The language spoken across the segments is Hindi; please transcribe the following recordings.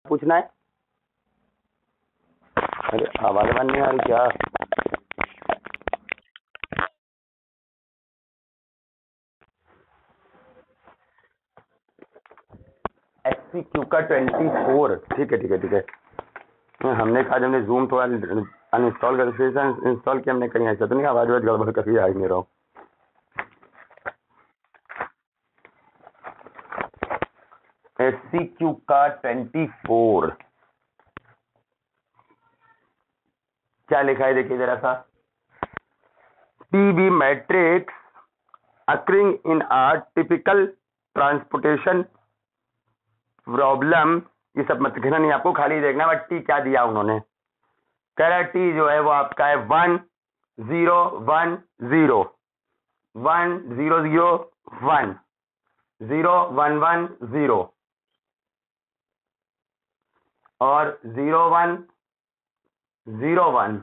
पूछना है? अरे आवाज नहीं आ रही क्या? SCQ का 24। ठीक है ठीक है ठीक है। हमने कहा हमने जूम थोड़ा अनइंस्टॉल कर इंस्टॉल किया हमने, कहीं ऐसा तो नहीं आवाज गड़बड़ करके आ ही नहीं रहा हूँ। SCQ का 24 क्या लिखा है देखिए जरा सा। TB matrix occurring in a typical transportation problem. ये सब मत लिखना नहीं, आपको खाली देखना बट टी क्या दिया उन्होंने। कह रहा टी जो है वो आपका है 1 0 1 0 1 0 0 1 0 1 1 0 और 0 1 0 1।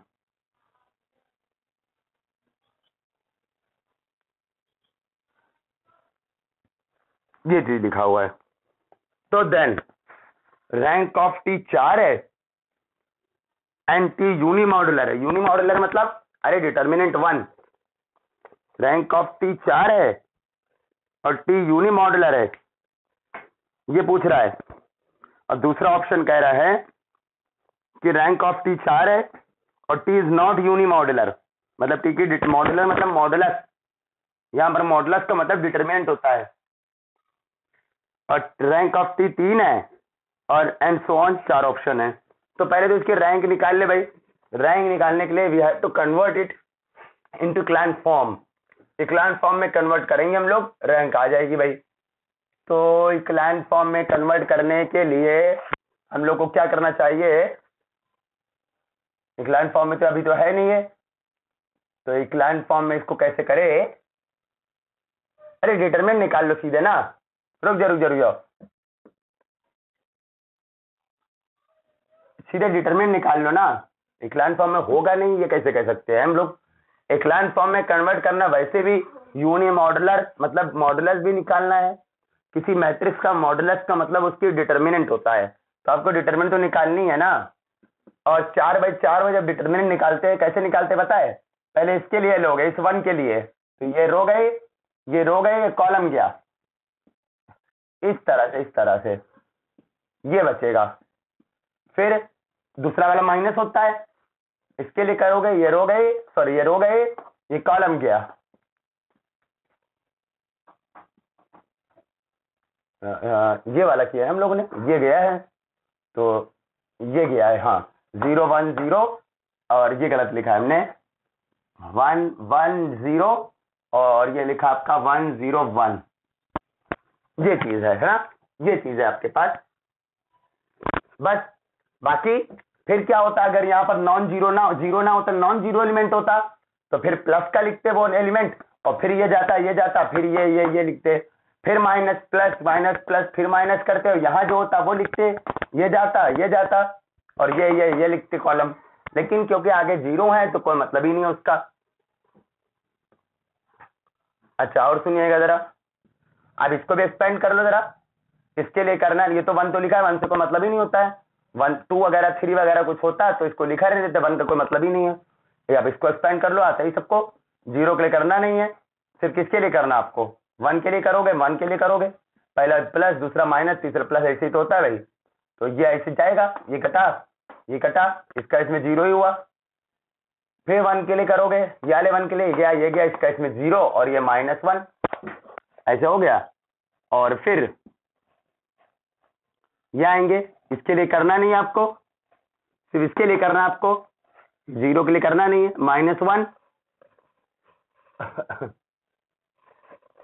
ये चीज लिखा हुआ है। तो देन रैंक ऑफ टी 4 है एंड टी यूनिमॉड्यूलर है। यूनिमॉड्यूलर मतलब अरे डिटर्मिनेंट 1। रैंक ऑफ टी 4 है और टी यूनिमॉड्यूलर है, ये पूछ रहा है। और दूसरा ऑप्शन कह रहा है कि रैंक ऑफ टी 4 है और टी इज नॉट यूनिमॉड्यूलर, मतलब टी की मॉड्यूलर मतलब मॉडुलस। यहां पर मॉडुलस का मतलब डिटर्मिनेंट होता है। और रैंक ऑफ टी 3 है और एंड सो ऑन 4 ऑप्शन है। तो पहले तो इसके रैंक निकाल ले भाई। रैंक निकालने के लिए we have to convert it into echelon form. Echelon form में कन्वर्ट करेंगे हम लोग, रैंक आ जाएगी भाई। तो इक्लाइन फॉर्म में कन्वर्ट करने के लिए हम लोग को क्या करना चाहिए? इक्लाइन फॉर्म में तो अभी तो है नहीं है, तो इक्लाइन फॉर्म में इसको कैसे करे? अरे डिटरमिनेंट निकाल लो सीधे ना। रुक जाओ सीधे डिटरमिनेंट निकाल लो ना। इक्लाइन फॉर्म में होगा नहीं, ये कैसे कह सकते हैं हम लोग? इक्लाइन फॉर्म में कन्वर्ट करना वैसे भी यूनिमॉड्यूलर मतलब मॉडुलस भी निकालना है। किसी मैट्रिक्स का मॉडुलस का मतलब उसकी डिटरमिनेंट होता है, तो आपको डिटरमिनेंट तो निकालनी है ना। और 4/4 में जब डिटरमिनेंट निकालते हैं कैसे निकालते हैं पता है? पहले इसके लिए लोगे, इस 1 के लिए, तो ये रो गए ये रो गए, ये कॉलम गया, इस तरह से ये बचेगा। फिर दूसरा वाला माइनस होता है, इसके लिए करोगे ये रो गए, सॉरी ये रो गए, ये कॉलम गया। ये वाला किया है हम लोगों ने, ये गया है तो ये गया है। हाँ 0 1 0 और ये गलत लिखा है हमने 1 1 0 और ये लिखा आपका 1 0 1। ये चीज है ना, ये चीज है आपके पास बस। बाकी फिर क्या होता अगर यहाँ पर नॉन जीरो ना होता, नॉन जीरो एलिमेंट होता तो फिर प्लस का लिखते वो एलिमेंट और फिर ये जाता फिर ये लिखते, फिर माइनस प्लस फिर माइनस करते हो, यहाँ जो होता वो लिखते, ये जाता और ये लिखते कॉलम। लेकिन क्योंकि आगे जीरो है तो कोई मतलब ही नहीं है उसका। अच्छा और सुनिएगा जरा, अब इसको भी एक्सपेंड कर लो जरा। इसके लिए करना है, ये तो 1 तो लिखा है, 1 से कोई मतलब ही नहीं होता है। 1 2 वगैरह 3 वगैरह कुछ होता है तो इसको लिखा रहने देते, 1 का कोई मतलब ही नहीं है। अब इसको एक्सपेंड कर लो, आता ही सबको। 0 के लिए करना नहीं है, सिर्फ किसके लिए करना आपको? 1 के लिए करोगे, 1 के लिए करोगे, पहला प्लस दूसरा माइनस तीसरा प्लस, ऐसे ही तो होता है भाई। तो ये ऐसे जाएगा, ये कटा इसका इसमें 0 ही हुआ। फिर 1 के लिए करोगे, ये वाले 1 के लिए ये गया इसका इसमें 0 और ये -1, ऐसे हो गया। और फिर ये आएंगे, इसके लिए करना नहीं है आपको, सिर्फ इसके लिए करना है आपको, 0 के लिए करना नहीं है, -1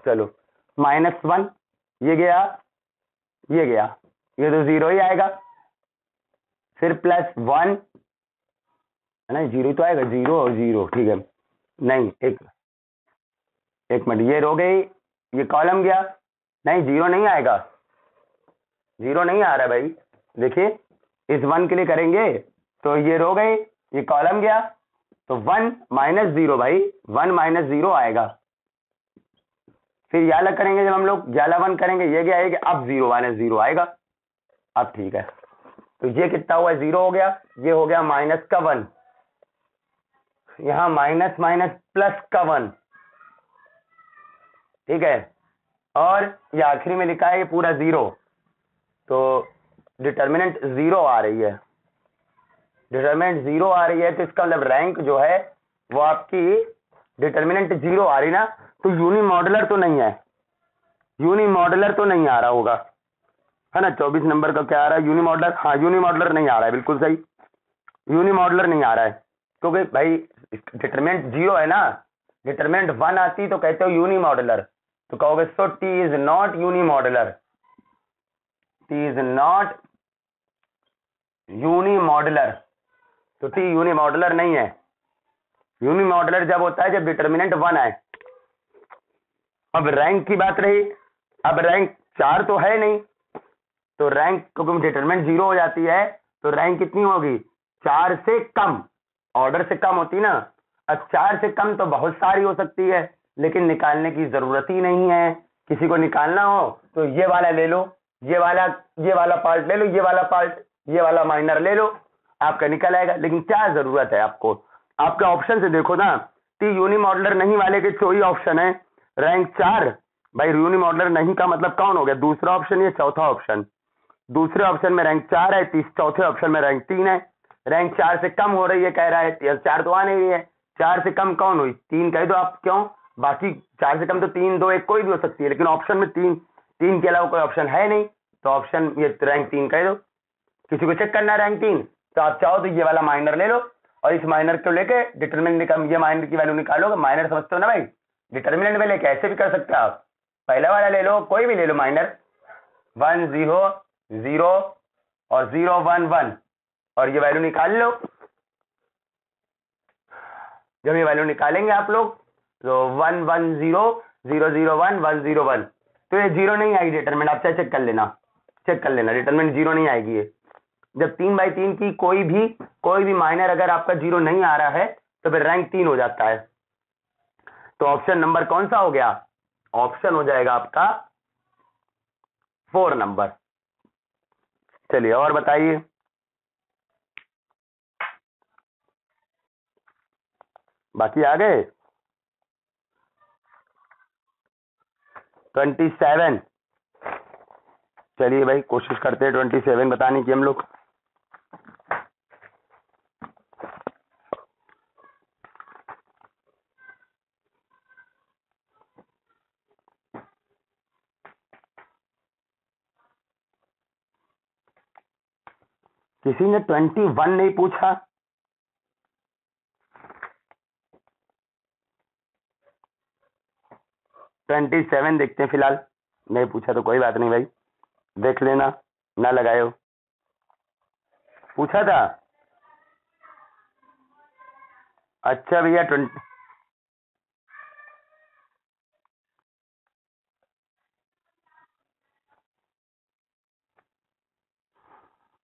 चलो -1 ये गया ये तो 0 ही आएगा। फिर +1 है ना, 0 तो आएगा, 0 और 0 ठीक है। नहीं एक मिनट, ये रो गई, ये कॉलम गया, नहीं 0 नहीं आएगा, 0 नहीं आ रहा भाई। देखिए इस 1 के लिए करेंगे तो ये रो गई, ये कॉलम गया, तो 1 -0 भाई, 1 -0 आएगा। फिर ये अलग करेंगे, जब हम लोग 1 करेंगे, ये गया, अब 0 -0 आएगा। अब ठीक है, तो ये कितना हुआ, 0 हो गया, ये हो गया माइनस का 1, यहां माइनस माइनस प्लस का 1, ठीक है, और ये आखिरी में लिखा है ये पूरा 0, तो डिटर्मिनेंट 0 आ रही है, डिटर्मिनेंट 0 आ रही है, तो इसका मतलब रैंक जो है वो आपकी डिटर्मिनेंट 0 आ रही ना, तो यूनिमॉडुलर तो नहीं है, यूनिमॉडुलर तो नहीं आ रहा होगा, है ना। 24 नंबर का क्या आ रहा है, यूनिमॉडुलर, हाँ यूनिमॉडुलर नहीं आ रहा है, बिल्कुल सही, यूनिमॉडुलर नहीं आ रहा है, क्योंकि भाई डिटरमिनेंट 0 है ना, डिटरमिनेंट 1 आती तो कहते हो यूनिमॉडुलर, तो कहोगे so T is not unimodular, T is not unimodular, तो टी यूनिमॉडुलर नहीं है। यूनिमॉडुलर जब होता है जब डिटरमिनेंट 1 आए। अब रैंक की बात रही, अब रैंक 4 तो है नहीं, तो रैंक क्योंकि डिटरमिनेंट 0 हो जाती है, तो रैंक कितनी होगी, 4 से कम, ऑर्डर से कम होती ना। अब 4 से कम तो बहुत सारी हो सकती है, लेकिन निकालने की जरूरत ही नहीं है। किसी को निकालना हो तो ये वाला ले लो, ये वाला पार्ट ले लो, ये वाला पार्ट, ये वाला माइनर ले लो, आपका निकल आएगा। लेकिन क्या जरूरत है आपको, आपका ऑप्शन से देखो ना, टी यूनिमॉडुलर नहीं वाले के तो ही ऑप्शन है रैंक 4। भाई यूनिमॉडुलर नहीं का मतलब कौन हो गया, दूसरा ऑप्शन या चौथा ऑप्शन। दूसरे ऑप्शन में रैंक 4 है, चौथे ऑप्शन में रैंक 3 है। रैंक 4 से कम हो रही है कह रहा है, 4 तो आ नहीं रही है, 4 से कम कौन हुई, 3 कह दो आप, क्यों, बाकी 4 से कम तो 3 2 1 कोई भी हो सकती है, लेकिन ऑप्शन में 3 के अलावा कोई ऑप्शन है नहीं, तो ऑप्शन ये रैंक 3 कह दो। किसी को चेक करना है रैंक 3, तो आप चाहो तो ये वाला माइनर ले लो, और इस माइनर को लेके डिटरमिनेंट ये माइनर की वैल्यू निकालोगे। माइनर समझते हो ना भाई, डिटरमिनेंट में लेके ऐसे भी कर सकते हो आप, पहला वाला ले लो, कोई भी ले लो माइनर, 1 0 0 और 0 1 1, और ये वैल्यू निकाल लो। जब ये वैल्यू निकालेंगे आप लोग, तो 1 1 0 0 0 1 1 0 1, तो ये 0 नहीं आएगी डिटरमिनेंट, आप चाहे चेक कर लेना डिटरमिनेंट 0 नहीं आएगी ये। जब 3/3 की कोई भी माइनर अगर आपका 0 नहीं आ रहा है, तो फिर रैंक 3 हो जाता है। तो ऑप्शन नंबर कौन सा हो गया, ऑप्शन हो जाएगा आपका 4 नंबर। चलिए और बताइए, बाकी आ गए। 27, चलिए भाई कोशिश करते हैं 27 बताने की हम लोग। किसी ने 21 नहीं पूछा, ट्वेंटी 27 देखते हैं फिलहाल, नहीं पूछा तो कोई बात नहीं भाई, देख लेना, ना लगाए हो। पूछा था, अच्छा भैया 20,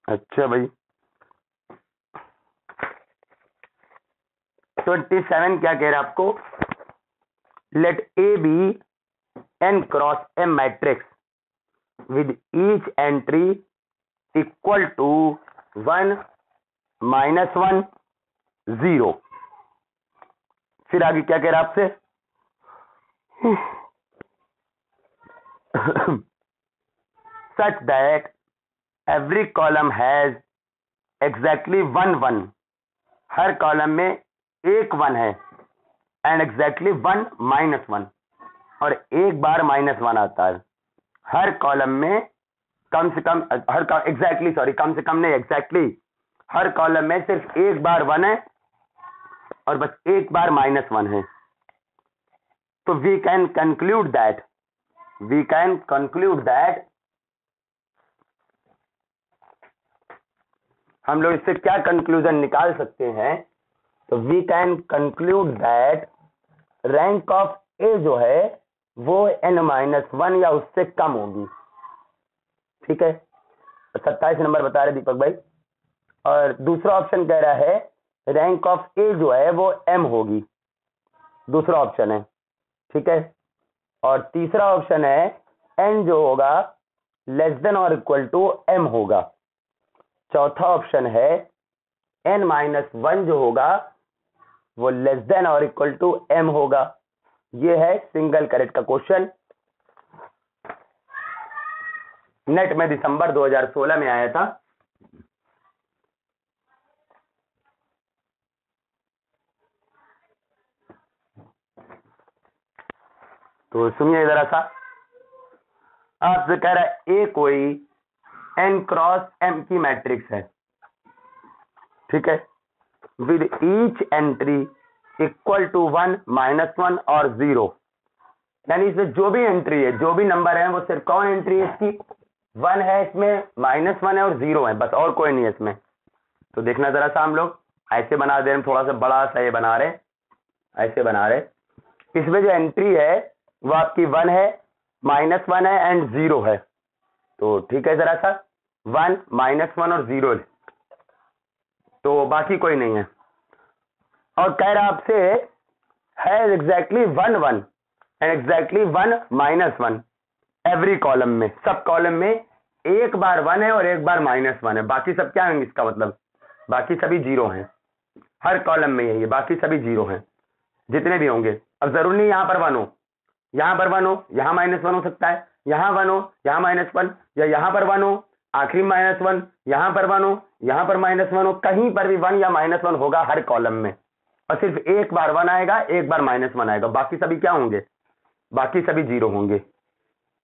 अच्छा भाई 27 क्या कह रहा है आपको, let A be n cross m matrix with each entry equal to 1 -1 0। फिर आगे क्या कह रहा है आपसे, such that every column has exactly 1 1, her column में एक 1 है, एंड एग्जैक्टली 1 -1, और एक बार -1 आता है हर कॉलम में, कम से कम कम से कम नहीं, एग्जैक्टली हर कॉलम में सिर्फ एक बार 1 है और बस एक बार -1 है। तो वी कैन कंक्लूड दैट हम लोग इससे क्या कंक्लूजन निकाल सकते हैं, तो we can conclude that rank of A जो है वो n-1 या उससे कम होगी। ठीक है, 27 नंबर बता रहे दीपक भाई। और दूसरा ऑप्शन कह रहा है रैंक ऑफ ए जो है वो m होगी, दूसरा ऑप्शन है। ठीक है, और तीसरा ऑप्शन है n जो होगा लेस देन और इक्वल टू m होगा। चौथा ऑप्शन है n-1 जो होगा वो लेस देन और इक्वल टू m होगा। ये है सिंगल करेक्ट का क्वेश्चन, नेट में दिसंबर 2016 में आया था। तो सुनिए जरा सा, आपसे कह रहा है ए कोई n क्रॉस m की मैट्रिक्स है, ठीक है, with each entry equal to 1, -1 और 0, यानी इसमें जो भी एंट्री है, जो भी नंबर है, वो सिर्फ कौन एंट्री है इसकी, 1 है इसमें, -1 है और 0 है, बस और कोई नहीं है इसमें। तो देखना जरा सा, हम लोग ऐसे बना दे रहे हैं, थोड़ा सा बड़ा सा ये बना रहे, ऐसे बना रहे। इसमें जो एंट्री है वो आपकी 1 है, -1 है एंड 0 है। तो ठीक है, जरा सा 1, -1 और 0 है, तो बाकी कोई नहीं है। और कह रहा आपसे है exactly 1 1 and exactly 1 -1 every column में, सब कॉलम में एक बार 1 है और एक बार -1 है, बाकी सब क्या होंगे, इसका मतलब बाकी सभी 0 हैं, हर कॉलम में यही है, बाकी सभी 0 हैं जितने भी होंगे। अब जरूर नहीं यहाँ पर 1 हो, यहाँ पर 1 हो, यहाँ -1 हो सकता है, यहाँ 1 हो, यहाँ -1, या यहाँ पर 1 हो, आखिरी -1, यहाँ पर 1 हो, यहाँ पर -1 हो, कहीं पर भी 1 या -1 होगा हर कॉलम में, और सिर्फ एक बार 1 आएगा, एक बार -1 आएगा, बाकी सभी क्या होंगे, बाकी सभी 0 होंगे,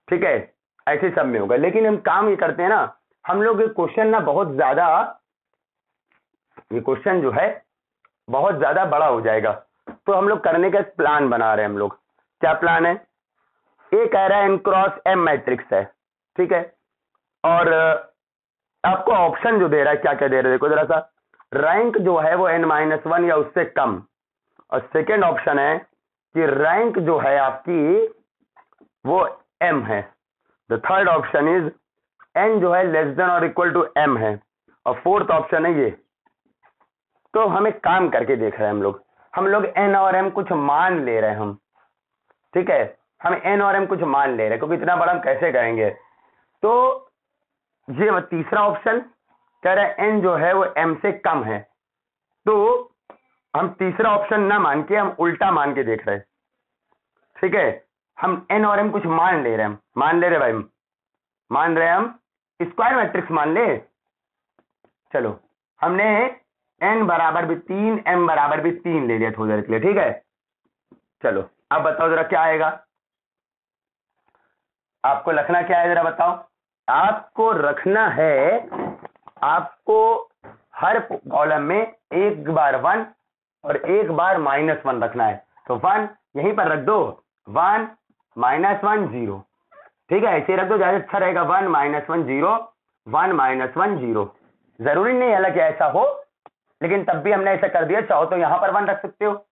ठीक है, ऐसे सब में होगा। लेकिन हम काम ये करते हैं ना, हम लोग ये क्वेश्चन ना बहुत ज्यादा, ये क्वेश्चन जो है बहुत ज्यादा बड़ा हो जाएगा, तो हम लोग करने का प्लान बना रहे हैं। हम लोग क्या प्लान है, ए कह रहा है n क्रॉस m मैट्रिक्स है, ठीक है, और आपको ऑप्शन जो दे रहा है क्या क्या दे रहा है, देखो जरा सा, रैंक जो है वो n-1 या उससे कम, और सेकेंड ऑप्शन है कि रैंक जो है आपकी वो m है, the third option is n जो है लेस देन और इक्वल टू m है, और फोर्थ ऑप्शन है ये। तो हम एक काम करके देख रहे हैं, हम लोग n और m कुछ मान ले रहे हैं हम, ठीक है, हम n और m कुछ मान ले रहे हैं, क्योंकि इतना बड़ा हम कैसे करेंगे। तो ये तीसरा ऑप्शन कह रहा है n जो है वो m से कम है, तो हम तीसरा ऑप्शन ना मान के हम उल्टा मान के देख रहे हैं, ठीक है, हम n और m कुछ मान ले रहे हैं, मान ले रहे भाई, मान रहे हैं हम स्क्वायर मैट्रिक्स मान ले। चलो हमने n बराबर भी 3, m बराबर भी 3 ले लिया थोड़ी देर के लिए, ठीक है। चलो अब बताओ जरा क्या आएगा, आपको रखना क्या है, जरा बताओ। आपको रखना है, आपको हर कॉलम में एक बार 1 और एक बार -1 रखना है। तो 1 यहीं पर रख दो, 1 -1 0, ठीक है, ऐसे रख दो, ज्यादा अच्छा रहेगा। 1 -1 0, 1 -1 0, जरूरी नहीं हालांकि ऐसा हो, लेकिन तब भी हमने ऐसा कर दिया। चाहो तो यहां पर 1 रख सकते हो,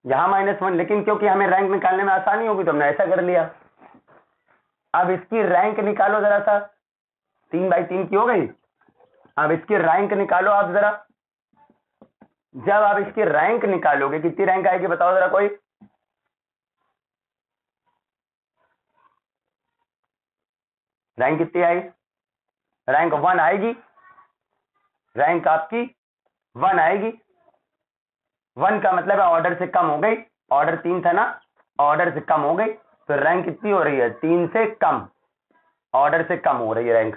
यहां -1, लेकिन क्योंकि हमें रैंक निकालने में आसानी होगी तो हमने ऐसा कर लिया। अब इसकी रैंक निकालो जरा सा, 3 बाई 3 की हो गई। अब इसकी रैंक निकालो आप जरा, जब आप इसकी रैंक निकालोगे कितनी रैंक आएगी बताओ जरा कोई, रैंक कितनी आएगी, रैंक 1 आएगी, रैंक आपकी 1 आएगी। 1 का मतलब है ऑर्डर से कम हो गई, ऑर्डर 3 था ना, ऑर्डर से कम हो गई, तो रैंक कितनी हो रही है, 3 से कम, ऑर्डर से कम हो रही है रैंक।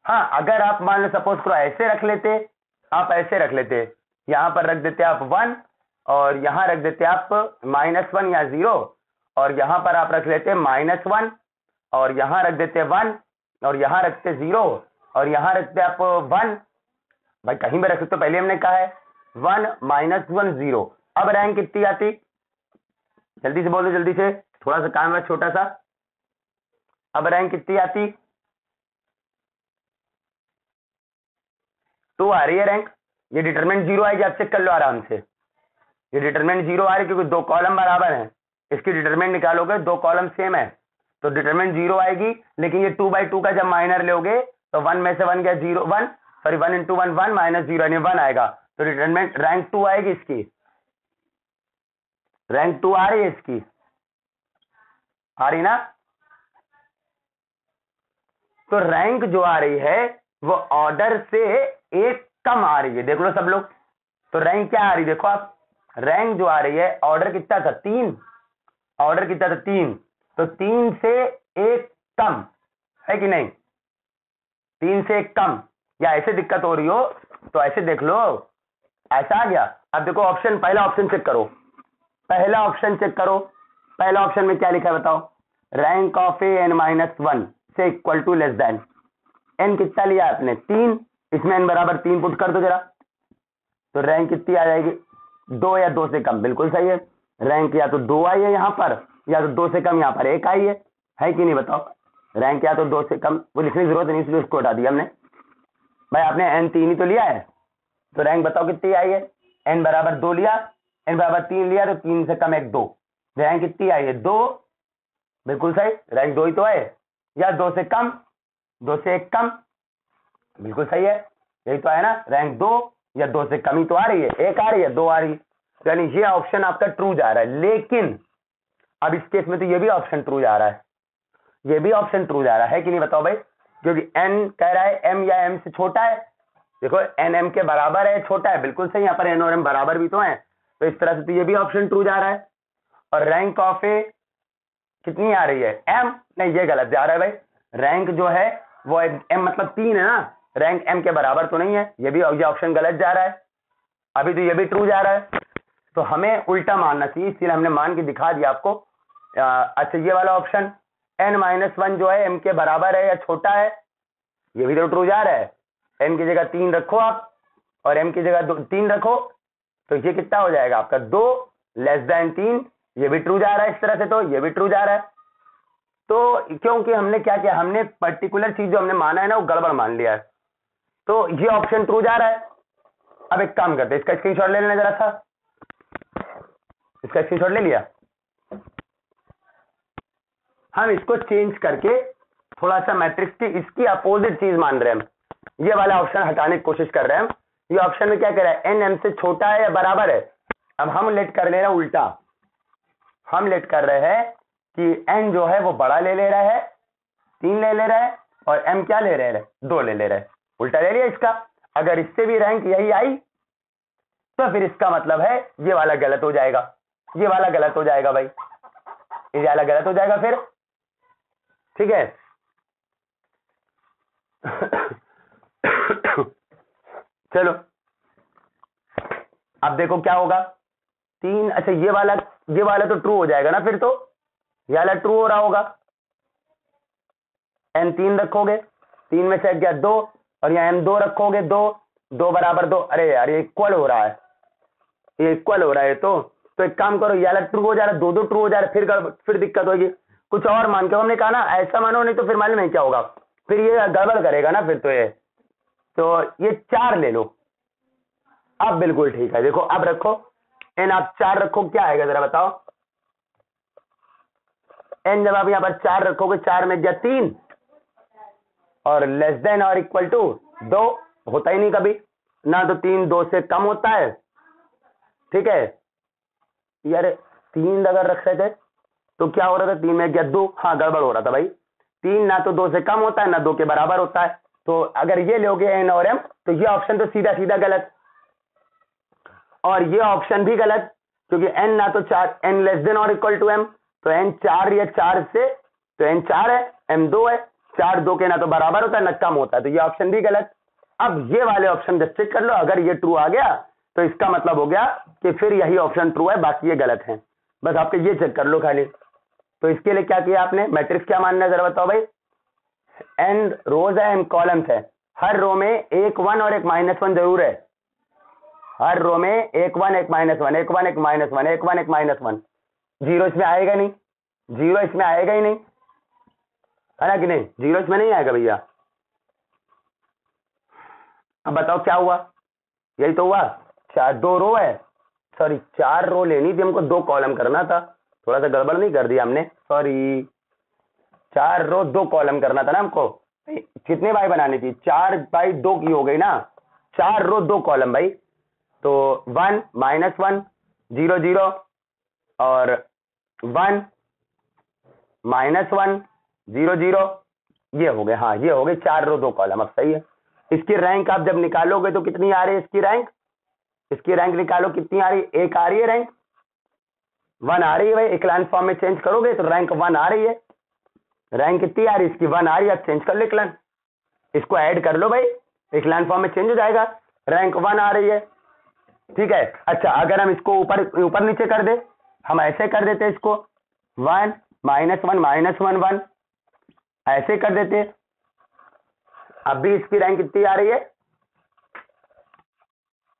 हाँ, अगर आप मान लो सपोज करो ऐसे रख लेते, आप ऐसे रख लेते, यहां पर रख देते आप 1 और यहां रख देते आप -1 या 0, और यहां पर आप रख लेते -1 और यहां रख देते 1 और यहां रखते 0 और यहां रखते आप 1, भाई कहीं भी रख सकते हो, पहले हमने कहा है 1 -1 0। अब रैंक कितनी आती, जल्दी से बोलो, जल्दी से, थोड़ा सा काम है छोटा सा। अब रैंक कितनी आती, 2 आ रही है रैंक। ये डिटरमिनेंट 0 आएगी, आप चेक कर लो आराम से, ये डिटरमिनेंट 0 आ रही है क्योंकि 2 कॉलम बराबर हैं, इसकी डिटरमिनेंट निकालोगे 2 कॉलम सेम है तो डिटरमिनेंट 0 आएगी। लेकिन ये 2 बाई 2 का जब माइनर लोगे तो 1 में से 1 गया 0, 1 सॉरी 1 इंटू 1 1 -0 यानी 1 आएगा, तो डिटरमिनेंट रैंक 2 आएगी इसकी, रैंक 2 आ रही है इसकी, आ रही ना। तो रैंक जो आ रही है वो ऑर्डर से एक कम आ रही है, देख लो सब लोग। तो रैंक क्या आ रही है, देखो आप, रैंक जो आ रही है, ऑर्डर कितना था 3, ऑर्डर कितना था 3, तो 3 से एक कम है कि नहीं, 3 से एक कम, या ऐसे दिक्कत हो रही हो तो ऐसे देख लो, ऐसा आ गया। अब देखो ऑप्शन, पहला ऑप्शन चेक करो, पहला ऑप्शन चेक करो, पहला ऑप्शन में क्या लिखा है बताओ, rank of A n minus 1 से equal to less than, n कितना लिया आपने 3, इसमें एन बराबर 3 पुट कर दो जरा, तो रैंक कितनी आ जाएगी 2 या 2 से कम, बिल्कुल सही है। रैंक या तो 2 आई है यहाँ पर, या तो 2 से कम यहाँ पर 1 आई है कि नहीं बताओ। रैंक या तो 2 से कम, वो लिखने की जरूरत नहीं, इसलिए उसको हटा दिया हमने। भाई आपने एन 3 ही तो लिया है, तो रैंक बताओ कितनी आई है, एन बराबर 2 लिया, एन बराबर 3 लिया, तो 3 से कम 1 2, रैंक कितनी आई है 2, बिल्कुल सही, रैंक 2 ही तो है, या 2 से कम, 2 से 1 कम, बिल्कुल सही है, यही तो है ना, रैंक 2 या 2 से कम ही तो आ रही है, 1 आ रही है 2 आ रही है, यानी ये ऑप्शन आपका ट्रू जा रहा है। लेकिन अब इस केस में तो ये भी ऑप्शन ट्रू जा रहा है, ये भी ऑप्शन ट्रू जा रहा है कि नहीं बताओ भाई, क्योंकि एन कह रहा है एम या एम से छोटा है, देखो एन एम के बराबर है, छोटा है, बिल्कुल सही, यहाँ पर एन और एम बराबर भी तो है, तो इस तरह से तो ये भी ऑप्शन ट्रू जा रहा है। और रैंक ऑफ ए कितनी आ रही है एम, नहीं ये गलत जा रहा है भाई, रैंक जो है वो एम मतलब 3 है ना, रैंक एम के बराबर तो नहीं है, ये भी, ये ऑप्शन गलत जा रहा है, अभी तो ये भी ट्रू जा रहा है, तो हमें उल्टा मानना चाहिए, इसलिए हमने मान के दिखा दिया आपको। अच्छा ये वाला ऑप्शन एन माइनस 1 जो है एम के बराबर है या छोटा है, ये भी तो ट्रू जा रहा है, एन की जगह 3 रखो आप और एम की जगह 3 रखो, तो ये कितना हो जाएगा आपका 2 लेस देन 3, ये भी ट्रू जा रहा है इस तरह से, तो ये भी ट्रू जा रहा है। तो क्योंकि हमने क्या किया, हमने पर्टिकुलर चीज जो हमने माना है ना वो गड़बड़ मान लिया है, तो ये ऑप्शन ट्रू जा रहा है। अब एक काम करते हैं, इसका स्क्रीनशॉट ले लेना जरा सा, इसका स्क्रीनशॉट ले लिया, हम इसको चेंज करके थोड़ा सा मैट्रिक्स की इसकी अपोजिट चीज मान रहे हैं हम, ये वाला ऑप्शन हटाने की कोशिश कर रहे हैं हम। ये ऑप्शन में क्या कह रहा है, एन एम से छोटा है या बराबर है, अब हम लेट कर ले रहे हैं उल्टा, हम लेट कर रहे हैं कि एन जो है वो बड़ा ले रहा है, 3 ले रहा है, और एम क्या ले रहे हैं 2 ले रहा है, उल्टा ले लिया इसका। अगर इससे भी रैंक यही आई तो फिर इसका मतलब है ये वाला गलत हो जाएगा, ये वाला गलत हो जाएगा भाई, ये वाला गलत हो जाएगा फिर, ठीक है। चलो अब देखो क्या होगा, 3, अच्छा ये वाला तो ट्रू हो जाएगा ना फिर, तो ये वाला ट्रू हो रहा होगा, एन 3 रखोगे, 3 में से गया 2, और यहाँ एम 2 रखोगे, 2 2 बराबर 2, अरे यार ये इक्वल हो रहा है, ये इक्वल हो रहा है, तो एक काम करो, ये वाला ट्रू हो जा रहा है, 2 2 ट्रू हो जा रहा है, फिर दिक्कत होगी, कुछ और मान के, हमने कहा ना ऐसा मानो, नहीं तो फिर मालूम नहीं क्या होगा, फिर ये गड़बड़ करेगा ना फिर, तो ये 4 ले लो, अब बिल्कुल ठीक है। देखो अब रखो एन, आप 4 रखो, क्या आएगा जरा बताओ, एन जब आप यहां पर 4 रखोगे, 4 में गया 3, और लेस देन और इक्वल टू 2, होता ही नहीं कभी ना, तो 3 2 से कम होता है, ठीक है यार, 3 अगर रख रहे थे तो क्या हो रहा था, 3 में गया 2, हाँ गड़बड़ हो रहा था भाई, 3 ना तो 2 से कम होता है ना 2 के बराबर होता है, तो अगर ये लोगे एन और एम, तो ये ऑप्शन तो सीधा सीधा गलत, और ये ऑप्शन भी गलत, क्योंकि एन ना तो 4, एन लेस देन और इक्वल टू एम, तो एन 4 या 4 से, तो एन 4 है एम 2 है, 4 2 के ना तो बराबर होता है ना कम होता है, तो ये ऑप्शन भी गलत। अब ये वाले ऑप्शन जब चेक कर लो, अगर ये ट्रू आ गया तो इसका मतलब हो गया कि फिर यही ऑप्शन ट्रू है, बाकी ये गलत है, बस आपके ये चेक कर लो खाली। तो इसके लिए क्या किया आपने, मैट्रिक्स क्या मानना है जरा बताओ भाई, एन रोज है एम कॉलम्स है, हर रो में एक 1 और एक -1 जरूर है, हर रो में एक 1 एक -1, एक 1 एक -1, एक 1 एक -1, जीरो इसमें आएगा नहीं, जीरो इसमें आएगा ही नहीं, है ना कि नहीं, जीरो इसमें नहीं आएगा भैया। अब बताओ क्या हुआ, यही तो हुआ, 2 रो है, सॉरी 4 रो लेनी थी हमको, 2 कॉलम करना था, थोड़ा सा गड़बड़ नहीं कर दिया हमने, सॉरी 4 रो 2 कॉलम करना था ना हमको, कितने बाई बनानी थी, 4 बाई 2 की हो गई ना, 4 रो 2 कॉलम भाई, तो 1 -1 0 0 और 1 -1 0 0, ये हो गए, हाँ ये हो गए 4 रो 2 कॉलम, अब सही है। इसकी रैंक आप जब निकालोगे तो कितनी आ रही है इसकी रैंक निकालो, कितनी आ रही है? 1 आ रही है, रैंक 1 आ रही है भाई। इक्लाइन फॉर्म में चेंज करोगे तो रैंक 1 आ रही है। रैंक कितनी आ रही है? इसकी 1 आ रही है। अब चेंज कर लो इक्लाइन, इसको ऐड कर लो भाई, इक्लाइन फॉर्म में चेंज हो जाएगा। रैंक 1 आ रही है, ठीक है। अच्छा, अगर हम इसको ऊपर नीचे कर दे, हम ऐसे कर देते इसको 1 -1 -1 1 ऐसे कर देते। अब भी इसकी रैंक कितनी आ रही है?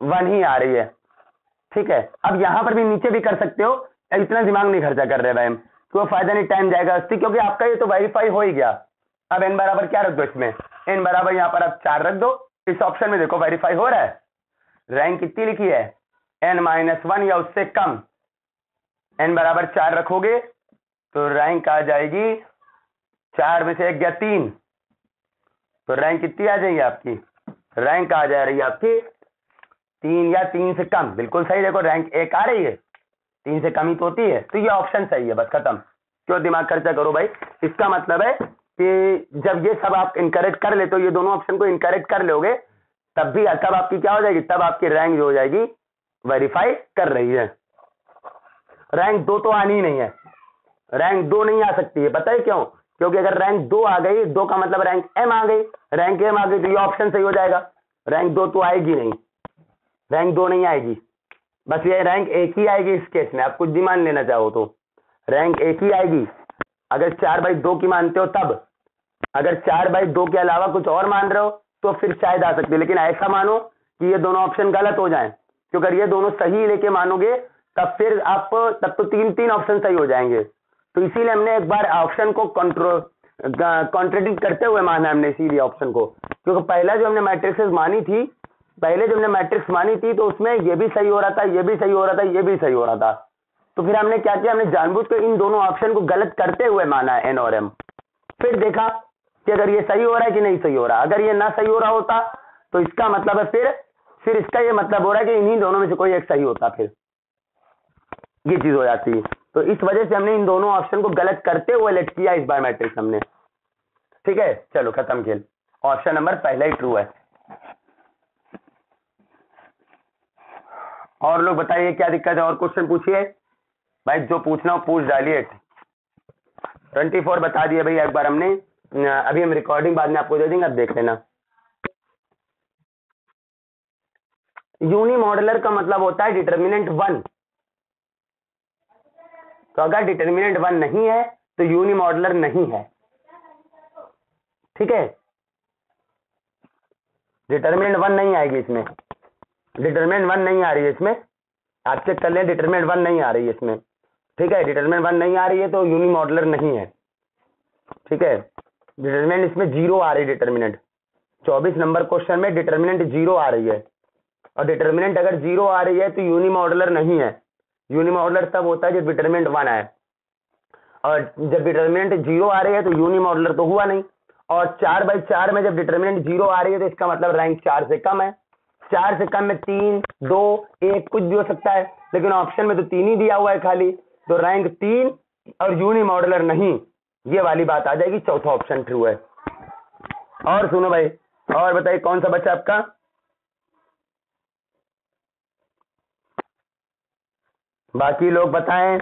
1 ही आ रही है, ठीक है। अब यहां पर भी नीचे भी कर सकते हो, इतना दिमाग नहीं खर्चा कर रहे भाई हम, तो फायदा नहीं, टाइम जाएगा उससे, क्योंकि आपका ये तो वेरीफाई हो ही गया। अब n बराबर क्या रख दो इसमें? n बराबर यहां पर आप 4 रख दो। इस ऑप्शन में देखो वेरीफाई हो रहा है। रैंक कितनी लिखी है? n-1 या उससे कम। n बराबर 4 रखोगे तो रैंक आ जाएगी 4 में से 1 गया 3, तो रैंक कितनी आ जाएगी आपकी? रैंक आ जा रही है आपकी 3 या 3 से कम। बिल्कुल सही, देखो रैंक 1 आ रही है, 3 से कम ही तो होती है, तो ये ऑप्शन सही है, बस खत्म। क्यों दिमाग खर्चा करो भाई? इसका मतलब है कि जब ये सब आप इनकरेक्ट कर ले, तो ये दोनों ऑप्शन को इनकरेक्ट कर लोगे, तब आपकी क्या हो जाएगी? तब आपकी रैंक जो हो जाएगी वेरीफाई कर रही है। रैंक 2 तो आनी ही नहीं है, रैंक 2 नहीं आ सकती है। पता है क्यों? क्योंकि अगर रैंक 2 आ गई, 2 का मतलब रैंक m आ गई, रैंक m आ गई तो ये ऑप्शन सही हो जाएगा। रैंक 2 तो आएगी नहीं, रैंक 2 नहीं आएगी, बस ये रैंक 1 ही आएगी। इस केस में आप कुछ भी मान लेना चाहो तो रैंक 1 ही आएगी। अगर 4/2 की मानते हो तब, अगर 4/2 के अलावा कुछ और मान रहे हो तो फिर शायद आ सकती है, लेकिन ऐसा मानो कि ये दोनों ऑप्शन गलत हो जाएं, क्योंकि अगर ये दोनों सही लेके मानोगे तब फिर आप तब तो 3 ऑप्शन सही हो जाएंगे। तो इसीलिए हमने एक बार ऑप्शन को कॉन्ट्रडिक्ट करते हुए माना हमने इसीलिए ऑप्शन को, क्योंकि पहला जो हमने मैट्रिक्स मानी थी, तो उसमें ये भी सही हो रहा था, ये भी सही हो रहा था, ये भी सही हो रहा था। तो फिर हमने क्या किया? हमने जानबूझ कर इन दोनों ऑप्शन को गलत करते हुए माना है, n और m। फिर देखा कि अगर ये सही हो रहा है कि नहीं सही हो रहा। अगर ये ना सही हो रहा होता तो इसका मतलब है फिर इसका ये मतलब हो रहा है कि इन्हीं दोनों में से कोई एक सही होता, फिर ये चीज हो जाती है। तो इस वजह से हमने इन दोनों ऑप्शन को गलत करते हुए लेट किया इस बार मैट्रिक्स हमने, ठीक है। चलो खत्म खेल। ऑप्शन नंबर पहला ही ट्रू है। और लोग बताइए क्या दिक्कत है, और क्वेश्चन पूछिए भाई, जो पूछना हो पूछ डालिए। 24 बता दिए भैया एक बार हमने, अभी हम रिकॉर्डिंग बाद में आपको दे देंगे, अब देख लेना। यूनी मॉडुलर का मतलब होता है डिटर्मिनेंट 1। तो अगर डिटर्मिनेंट 1 नहीं है तो यूनी मॉडुलर नहीं है, ठीक है। डिटर्मिनेंट 1 नहीं आएगी इसमें, डिटर्मिनेंट 1 नहीं आ रही है इसमें, आप चेक कर लें, डिटर्मिनेंट 1 नहीं आ रही है इसमें, ठीक है। डिटर्मिनेंट 1 नहीं आ रही है तो यूनी मॉडुलर नहीं है, ठीक है। डिटर्मिनेंट इसमें 0 आ रही है, डिटर्मिनेंट 24 नंबर क्वेश्चन में डिटर्मिनेंट 0 आ रही है, और डिटर्मिनेंट अगर 0 आ रही है तो यूनी मॉडुलर नहीं है। यूनी मॉडुलर तब होता है जब डिटर्मिनेंट 1 आए, और जब डिटर्मिनेंट 0 आ रही है तो यूनी मॉडुलर तो हुआ नहीं। और 4/4 में जब डिटर्मिनेंट 0 आ रही है तो इसका मतलब रैंक 4 से कम है। 4 से कम में 3, 2, 1 कुछ भी हो सकता है, लेकिन ऑप्शन में तो 3 ही दिया हुआ है खाली, तो रैंक 3 और यूनी मॉडुलर नहीं, ये वाली बात आ जाएगी। चौथा ऑप्शन ट्रू है। और सुनो भाई, और बताइए कौन सा बच्चा आपका? बाकी लोग बताएं।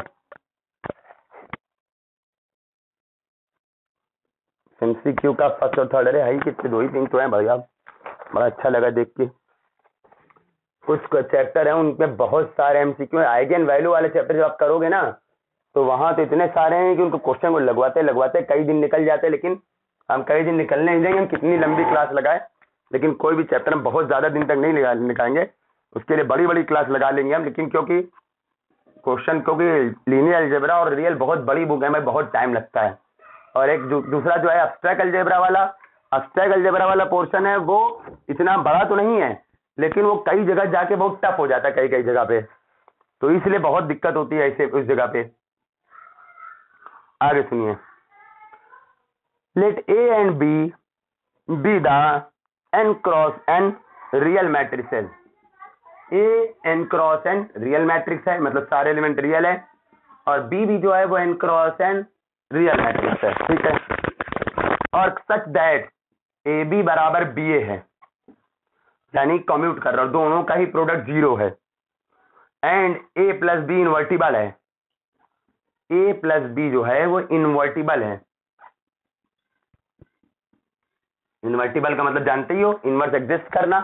एमसीक्यू का फर्स्ट और थर्ड, अरे हाई कितने 2 ही 3 तो हैं भैया, बड़ा अच्छा लगा देख के। कुछ चैप्टर है उनमें बहुत सारे एमसीक्यू, आइगन वैल्यू वाले चैप्टर जब आप करोगे ना तो वहां तो इतने सारे हैं कि उनको क्वेश्चन को लगवाते कई दिन निकल जाते हैं, लेकिन हम कई दिन निकलने नहीं देंगे। हम कितनी लंबी क्लास लगाए, लेकिन कोई भी चैप्टर हम बहुत ज्यादा दिन तक नहीं निकालेंगे, उसके लिए बड़ी बड़ी क्लास लगा लेंगे हम। लेकिन क्योंकि लीनियर अलजेब्रा और रियल बहुत बड़ी बुक है, में बहुत टाइम लगता है। और एक दूसरा जो है अब्स्ट्रैक्ट अलजेब्रा वाला पोर्शन है, वो इतना बड़ा तो नहीं है, लेकिन वो कई जगह जाके बहुत टफ हो जाता है, कई जगह पे, तो इसलिए बहुत दिक्कत होती है ऐसे उस जगह पे। आगे सुनिए, let A and B the n cross n real matrices. A n cross n real matrix है, मतलब सारे एलिमेंट रियल है, और बी भी जो है वो n cross n real matrix है, ठीक है। और सच दैट ए बी बराबर बी ए है, यानी कम्यूट कर रहा हूं, दोनों का ही प्रोडक्ट 0 है, and A plus B invertible है, ए प्लस बी जो है वो इन्वर्टिबल है। इन्वर्टिबल का मतलब जानते ही हो, इनवर्स एग्जिस्ट करना,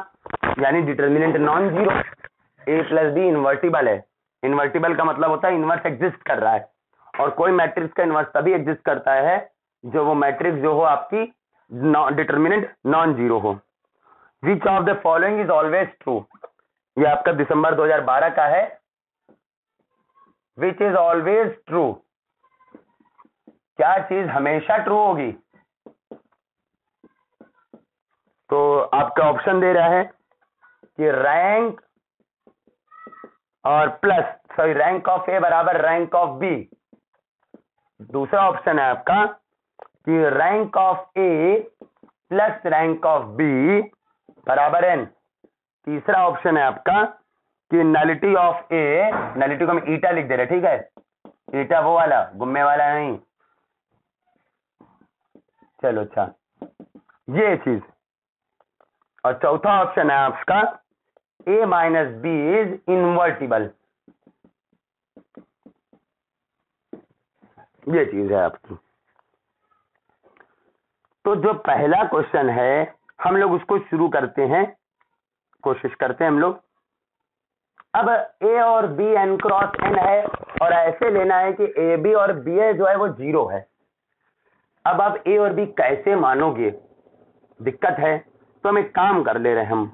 यानी डिटर्मिनेंट नॉन जीरो। ए प्लस बी इन्वर्टिबल है, इन्वर्टिबल का मतलब होता है इनवर्स एग्जिस्ट कर रहा है, और कोई मैट्रिक्स का इनवर्स तभी एग्जिस्ट करता है जो वो मैट्रिक्स जो हो आपकी डिटर्मिनेंट नॉन जीरो हो। Which of the following is always true, ये आपका दिसंबर 2012 का है। विच इज ऑलवेज ट्रू, क्या चीज हमेशा ट्रू होगी? तो आपका ऑप्शन दे रहा है कि रैंक और plus sorry rank of A बराबर रैंक ऑफ बी। दूसरा ऑप्शन है आपका कि rank of A plus rank of B बराबर एन। तीसरा ऑप्शन है आपका कि नलिटी ऑफ ए, नलिटी को हम ईटा लिख दे रहे, ठीक है, ईटा वो वाला गुम्मे वाला नहीं, चलो अच्छा ये चीज। और चौथा ऑप्शन है आपका ए माइनस बी इज इनवर्टिबल, ये चीज है आपकी। तो जो पहला क्वेश्चन है हम लोग उसको शुरू करते हैं, कोशिश करते हैं हम लोग। अब ए और बी एन क्रॉस एन है, और ऐसे लेना है कि ए बी और बी ए जो है वो 0 है। अब आप ए और बी कैसे मानोगे, दिक्कत है। तो हम एक काम कर ले रहे हैं,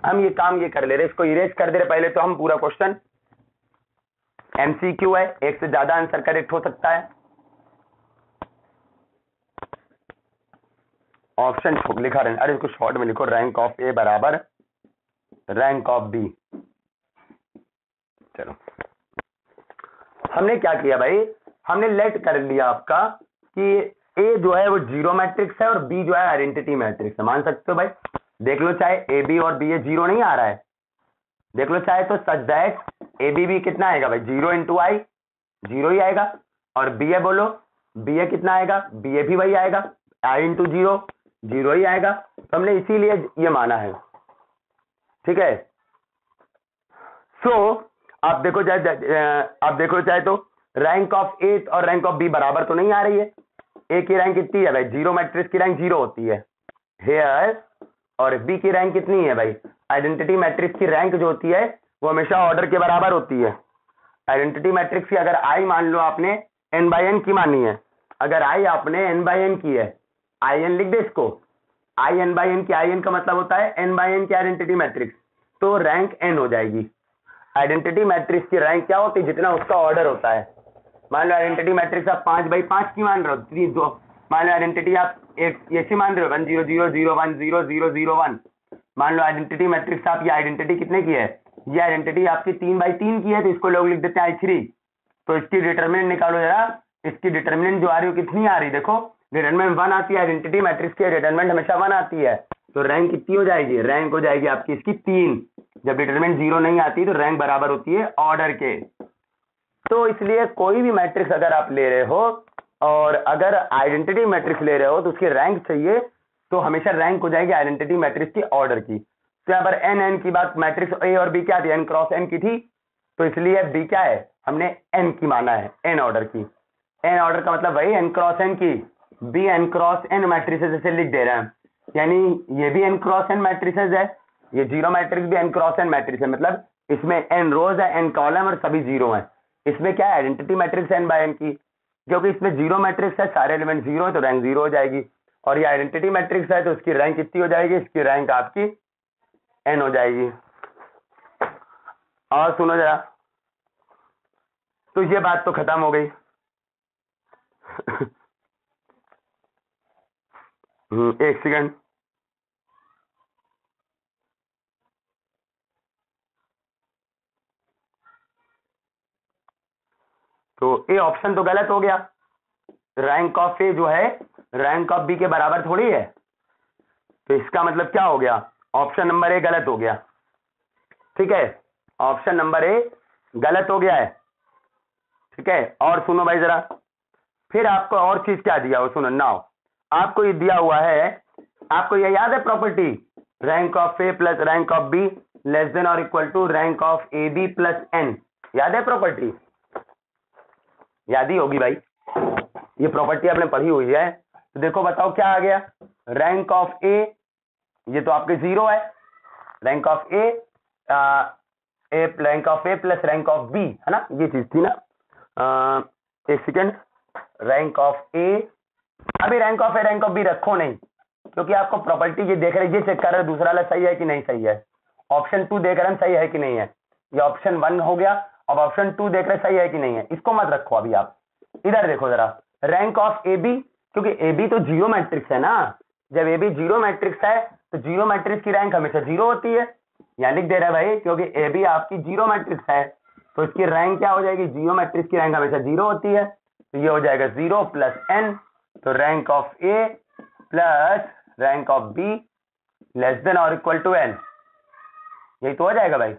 हम ये काम ये कर ले रहे, इसको इरेज कर दे रहे पहले। तो हम पूरा क्वेश्चन एमसीक्यू है, एक से ज्यादा आंसर करेक्ट हो सकता है। ऑप्शन लिखा रहे, अरे इसको शॉर्ट में लिखो, रैंक ऑफ ए बराबर रैंक ऑफ बी। चलो हमने क्या किया भाई, हमने लेट कर लिया आपका कि ए जो है वो 0 मैट्रिक्स है और बी जो है आइडेंटिटी मैट्रिक्स है। मान सकते हो भाई, देख लो चाहे ए बी और बी ए 0 नहीं आ रहा है, देख लो चाहे तो, सच दैट ए बी भी कितना आएगा भाई, 0 इंटू आई, 0 ही आएगा। और बी ए बोलो, बी ए कितना आएगा, बी ए भी वही आएगा, आई इंटू 0, 0 ही आएगा। तो हमने इसीलिए ये माना है, ठीक है। सो आप देखो चाहे तो रैंक ऑफ ए और रैंक ऑफ बी बराबर तो नहीं आ रही है। ए की रैंक कितनी है भाई, 0 मैट्रिक्स की रैंक 0 होती है हेयर, और बी की रैंक कितनी है भाई, आइडेंटिटी मैट्रिक्स की रैंक जो होती है वो हमेशा ऑर्डर के बराबर होती है। आइडेंटिटी मैट्रिक्स की अगर आई मान लो आपने n बाई एन की मानी है, अगर आई आपने n बाई एन की है, आई एन लिख दे इसको, आई एन बाई एन की, आई एन का मतलब होता है n बाई एन की आइडेंटिटी मैट्रिक्स, तो रैंक n हो जाएगी। आइडेंटिटी मैट्रिक्स की रैंक क्या होती है, जितना उसका ऑर्डर होता है। मान लो आइडेंटिटी मैट्रिक्स आप 5 बाई 5 की मान रहे हो, 3 मान लो आइडेंटिटी आप एक ऐसी मान रहे हो 1 0 0 0 1 0 0 0 1। मान लो आइडेंटिटी मैट्रिक्स आप, ये आइडेंटिटी कितने की है, ये आइडेंटिटी आपकी 3 बाई 3 की है, तो इसको लोग लिख देते हैं I3। तो इसकी डिटर्मिनेंट निकालो जरा, इसकी डिटर्मिनेंट जो आ रही है कितनी आ रही है, देखो डिटर्मिनेंट 1 आती है, आइडेंटिटी मैट्रिक्स की डिटर्मिनेंट हमेशा 1 आती है, तो रैंक कितनी हो जाएगी, रैंक हो जाएगी आपकी इसकी 3। जब डिटर्मिनेंट 0 नहीं आती तो रैंक बराबर होती है ऑर्डर के। तो इसलिए कोई भी मैट्रिक्स अगर आप ले रहे हो और अगर आइडेंटिटी मैट्रिक्स ले रहे हो तो उसकी रैंक चाहिए, तो हमेशा रैंक हो जाएगी आइडेंटिटी मैट्रिक्स की ऑर्डर की। तो यहाँ पर एन एन की बात, मैट्रिक्स ए और बी क्या थी, एन क्रॉस एन की थी, तो इसलिए बी क्या है, हमने एन की माना है, एन ऑर्डर की। एन ऑर्डर का मतलब वही एन क्रॉस एन की, B n cross n matrices से लिख दे रहे हैं, यानी ये भी एन क्रॉस एन मैट्रिसेस है, ये 0 मैट्रिक्स भी एन क्रॉस एन मैट्रिक्स है, मतलब इसमें एन रोज है, एन कॉलम और सभी 0 है। इसमें क्या है, identity matrix n by n की, क्योंकि इसमें 0 मैट्रिक्स है, सारे एलिमेंट 0 है, तो रैंक 0 हो जाएगी। और ये आइडेंटिटी मैट्रिक्स है तो इसकी रैंक कितनी हो जाएगी, इसकी रैंक आपकी एन हो जाएगी। और सुनो जरा, तो ये बात तो खत्म हो गई। एक सेकंड, तो ए ऑप्शन तो गलत हो गया, रैंक ऑफ ए जो है रैंक ऑफ बी के बराबर थोड़ी है, तो इसका मतलब क्या हो गया, ऑप्शन नंबर ए गलत हो गया, ठीक है, ऑप्शन नंबर ए गलत हो गया है, ठीक है। और सुनो भाई जरा, फिर आपको और चीज क्या दिया हो, सुनो नाउ, आपको ये दिया हुआ है, आपको ये याद है property rank of A plus rank of B less than और equal to rank of A B plus n. याद है प्रॉपर्टी? याद ही होगी भाई, ये प्रॉपर्टी आपने पढ़ी हुई है। तो देखो बताओ क्या आ गया, रैंक ऑफ ए, ये तो आपके 0 है, rank of A rank of A plus rank of B, है ना, ये चीज थी ना। एक सेकेंड, रैंक ऑफ ए, अभी rank of A rank of B रखो नहीं, क्योंकि आपको प्रॉपर्टी ये देख रहे, ये चेक कर रहे दूसरा वाला सही है कि नहीं सही है, ऑप्शन 2 देख रहे हैं सही है कि नहीं है, ये ऑप्शन 1 हो गया, अब ऑप्शन 2 देख रहे सही है कि नहीं है, इसको मत रखो अभी। आप इधर देखो जरा, रैंक ऑफ ए बी, क्योंकि ए बी तो जीरो मैट्रिक्स है ना, जब ए बी जीरो मैट्रिक्स है तो जीरो मैट्रिक्स की रैंक हमेशा 0 होती है, यहाँ लिख दे रहा है भाई, क्योंकि ए बी आपकी जीरो मैट्रिक्स है तो इसकी रैंक क्या हो जाएगी, जीरो मैट्रिक्स की रैंक हमेशा 0 होती है, तो ये हो जाएगा 0 प्लस n, तो rank of A plus rank of B less than और इक्वल टू n, यही तो हो जाएगा भाई,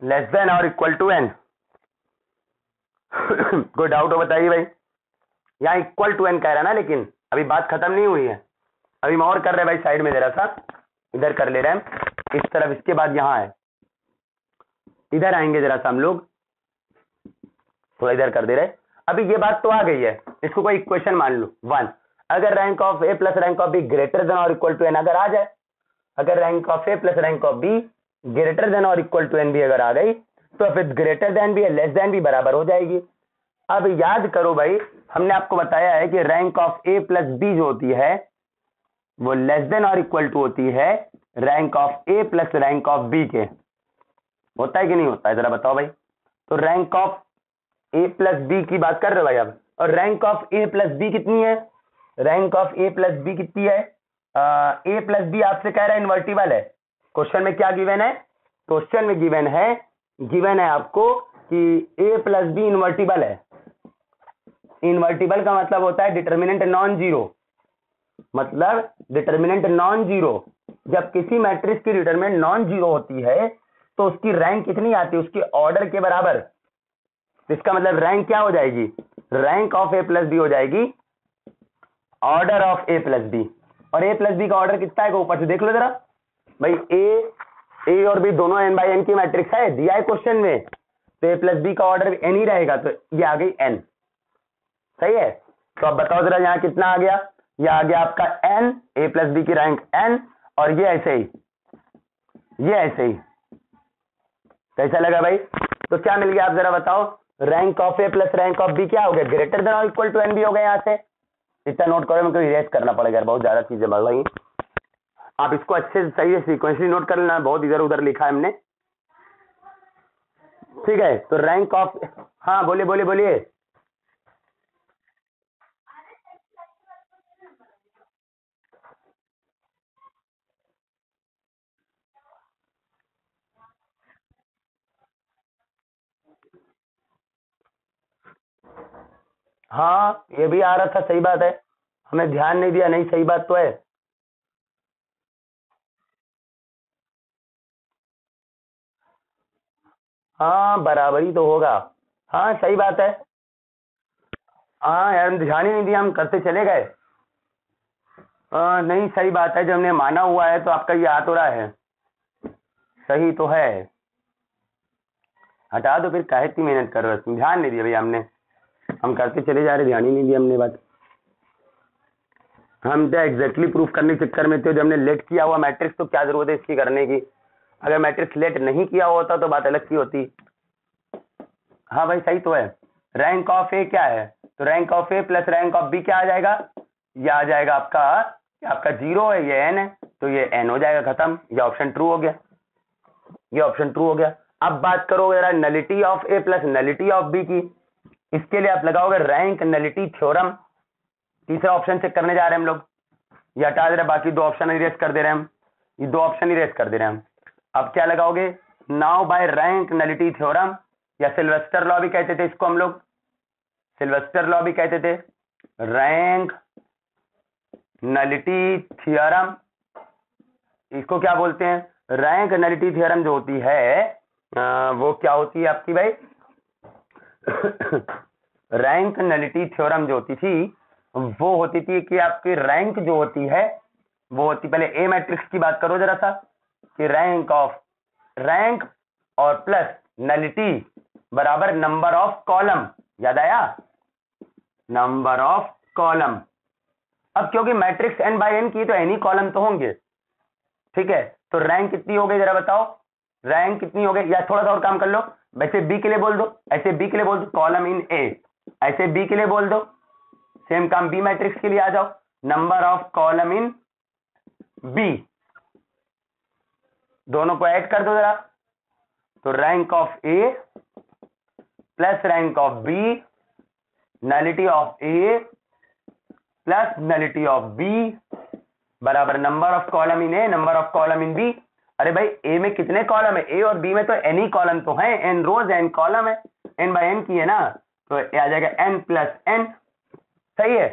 लेस देन और इक्वल टू n। कोई डाउट हो बताइए भाई, यहाँ इक्वल टू n कह रहा है ना, लेकिन अभी बात खत्म नहीं हुई है, अभी मैं और कर रहे भाई, साइड में दे रहा था, इधर कर ले रहे हैं इस तरफ, इसके बाद यहाँ है, इधर आएंगे जरा सा हम लोग, थोड़ा इधर कर दे रहे। अभी ये बात तो आ गई है, इसको कोई इक्वेशन मान लो 1, अगर rank of A plus rank of be greater than और इक्वल टू n अगर आ जाए, अगर rank of A plus rank of be greater than और इक्वल टू n भी अगर आ गई, तो फिर ग्रेटर देन भी लेस देन भी बराबर हो जाएगी। अब याद करो भाई, हमने आपको बताया है कि rank of A plus B जो होती है वो लेस देन और इक्वल टू होती है rank of A plus rank of B के, होता है कि नहीं होता है, जरा बताओ भाई। तो rank of A plus B की बात कर रहे हो भाई अब, और rank of A plus B कितनी है, rank of A plus B कितनी है, ए प्लस बी आपसे कह रहा है इन्वर्टिबल है, क्वेश्चन में क्या गिवन है, क्वेश्चन में गिवन है आपको कि ए प्लस बी इन्वर्टिबल है। इन्वर्टिबल का मतलब होता है डिटर्मिनेंट नॉन जीरो, मतलब डिटर्मिनेंट नॉन जीरो, जब किसी मैट्रिक्स की डिटर्मिनेंट नॉन जीरो होती है तो उसकी रैंक कितनी आती है, उसके ऑर्डर के बराबर, इसका मतलब रैंक क्या हो जाएगी, rank of A plus B हो जाएगी order of A plus B, और ए प्लस बी का ऑर्डर कितना है ऊपर से देख लो जरा भाई, ए और बी दोनों n बाई n की मैट्रिक्स है, दिया है क्वेश्चन में, तो ए प्लस बी का ऑर्डर n ही रहेगा, तो ये आ गई n, सही है। तो अब बताओ जरा यहाँ कितना आ गया, ये आ गया आपका n, ए प्लस बी की रैंक n, और ये ऐसे ही, ये ऐसे ही, कैसा लगा भाई। तो क्या मिल गया आप जरा बताओ, rank of A plus rank of B क्या हो गया, ग्रेटर देन और इक्वल टू n भी हो गया। यहाँ से इतना नोट करो, मेरे को इरेज करना पड़ेगा, बहुत ज्यादा चीजें बढ़ रही, आप इसको अच्छे से सही से सीक्वेंसली नोट कर लेना, बहुत इधर उधर लिखा है हमने, ठीक है। तो रैंक ऑफ, हाँ बोलिए बोलिए बोलिए, हाँ ये भी आ रहा था, सही बात है, हमें ध्यान नहीं दिया, नहीं सही बात तो है, हाँ बराबरी तो होगा, हाँ सही बात है, हाँ यार ध्यान ही नहीं दिया, हम करते चले गए, नहीं सही बात है, जब हमने माना हुआ है तो आपका ये आ तो रहा है, सही तो है, हटा दो फिर, काहे इतनी मेहनत कर रहे हो, ध्यान नहीं दिया भैया हमने, हम करते चले जा रहे, ध्यान ही नहीं दिया हमने बात, हम तो एग्जैक्टली प्रूफ करने के चक्कर में थे, जब हमने लेट किया हुआ मैट्रिक्स तो क्या जरूरत है इसकी करने की, अगर मैट्रिक्स लेट नहीं किया होता तो बात अलग की होती। हाँ भाई सही तो है, रैंक ऑफ ए क्या है, तो rank of A plus rank of B क्या आ जाएगा, ये आ जाएगा आपका 0 है, ये n है, तो ये n हो जाएगा, खत्म, ये ऑप्शन ट्रू हो गया, ये ऑप्शन ट्रू हो गया। अब बात करो जरा nullity of A plus nullity of B की, इसके लिए आप लगाओगे रैंक नलिटी थ्योरम, तीसरा ऑप्शन चेक करने जा रहे हैं हम लोग, ये हटा दे रहे, बाकी 2 ऑप्शन इरेज कर दे रहे हैं हम, ये 2 ऑप्शन इरेज कर दे रहे हैं हम। अब क्या लगाओगे, now by rank nullity theorem, या सिल्वेस्टर लॉ भी कहते थे इसको हम लोग, सिल्वेस्टर लॉ भी कहते थे, रैंक नलिटी थ्योरम, इसको क्या बोलते हैं, रैंक नलिटी थ्योरम जो होती है वो क्या होती है आपकी भाई, रैंक नलिटी थ्योरम जो होती थी वो होती थी कि आपकी रैंक जो होती है वो होती, पहले ए मैट्रिक्स की बात करो जरा सा, कि रैंक और प्लस नलिटी बराबर नंबर ऑफ कॉलम, याद आया, नंबर ऑफ कॉलम। अब क्योंकि मैट्रिक्स n बाय n की तो n ही कॉलम तो होंगे, ठीक है, तो रैंक कितनी हो गई जरा बताओ, रैंक कितनी हो गई, या थोड़ा सा और काम कर लो, वैसे बी के लिए बोल दो, ऐसे बी के लिए बोल दो कॉलम इन ए, ऐसे बी के लिए बोल दो, सेम काम बी मैट्रिक्स के लिए आ जाओ, number of column in B, दोनों को ऐड कर दो जरा, तो rank of A plus rank of B, nullity of A plus nullity of B बराबर number of column in A, number of column in B. अरे भाई ए में कितने कॉलम है, ए और बी में तो एन ही कॉलम तो है, एन रोज एन कॉलम है, एन बाय एन की है ना, तो आ जाएगा एन प्लस एन, सही है,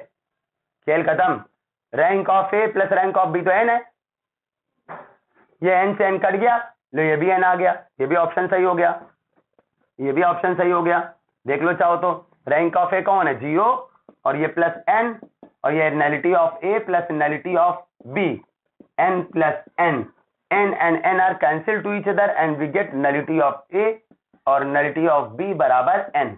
खेल खत्म। Rank of A plus rank of B तो एन है, ये एन से एन कट गया, लो ये भी एन आ गया, ये भी ऑप्शन सही हो गया, ये भी ऑप्शन सही हो गया, देख लो चाहो तो। रैंक ऑफ ए कौन है, 0, और ये प्लस एन, और ये nullity of A plus nullity of B, N plus N, n and n are cancelled to each other and we get nullity of A और nullity of B बराबर n।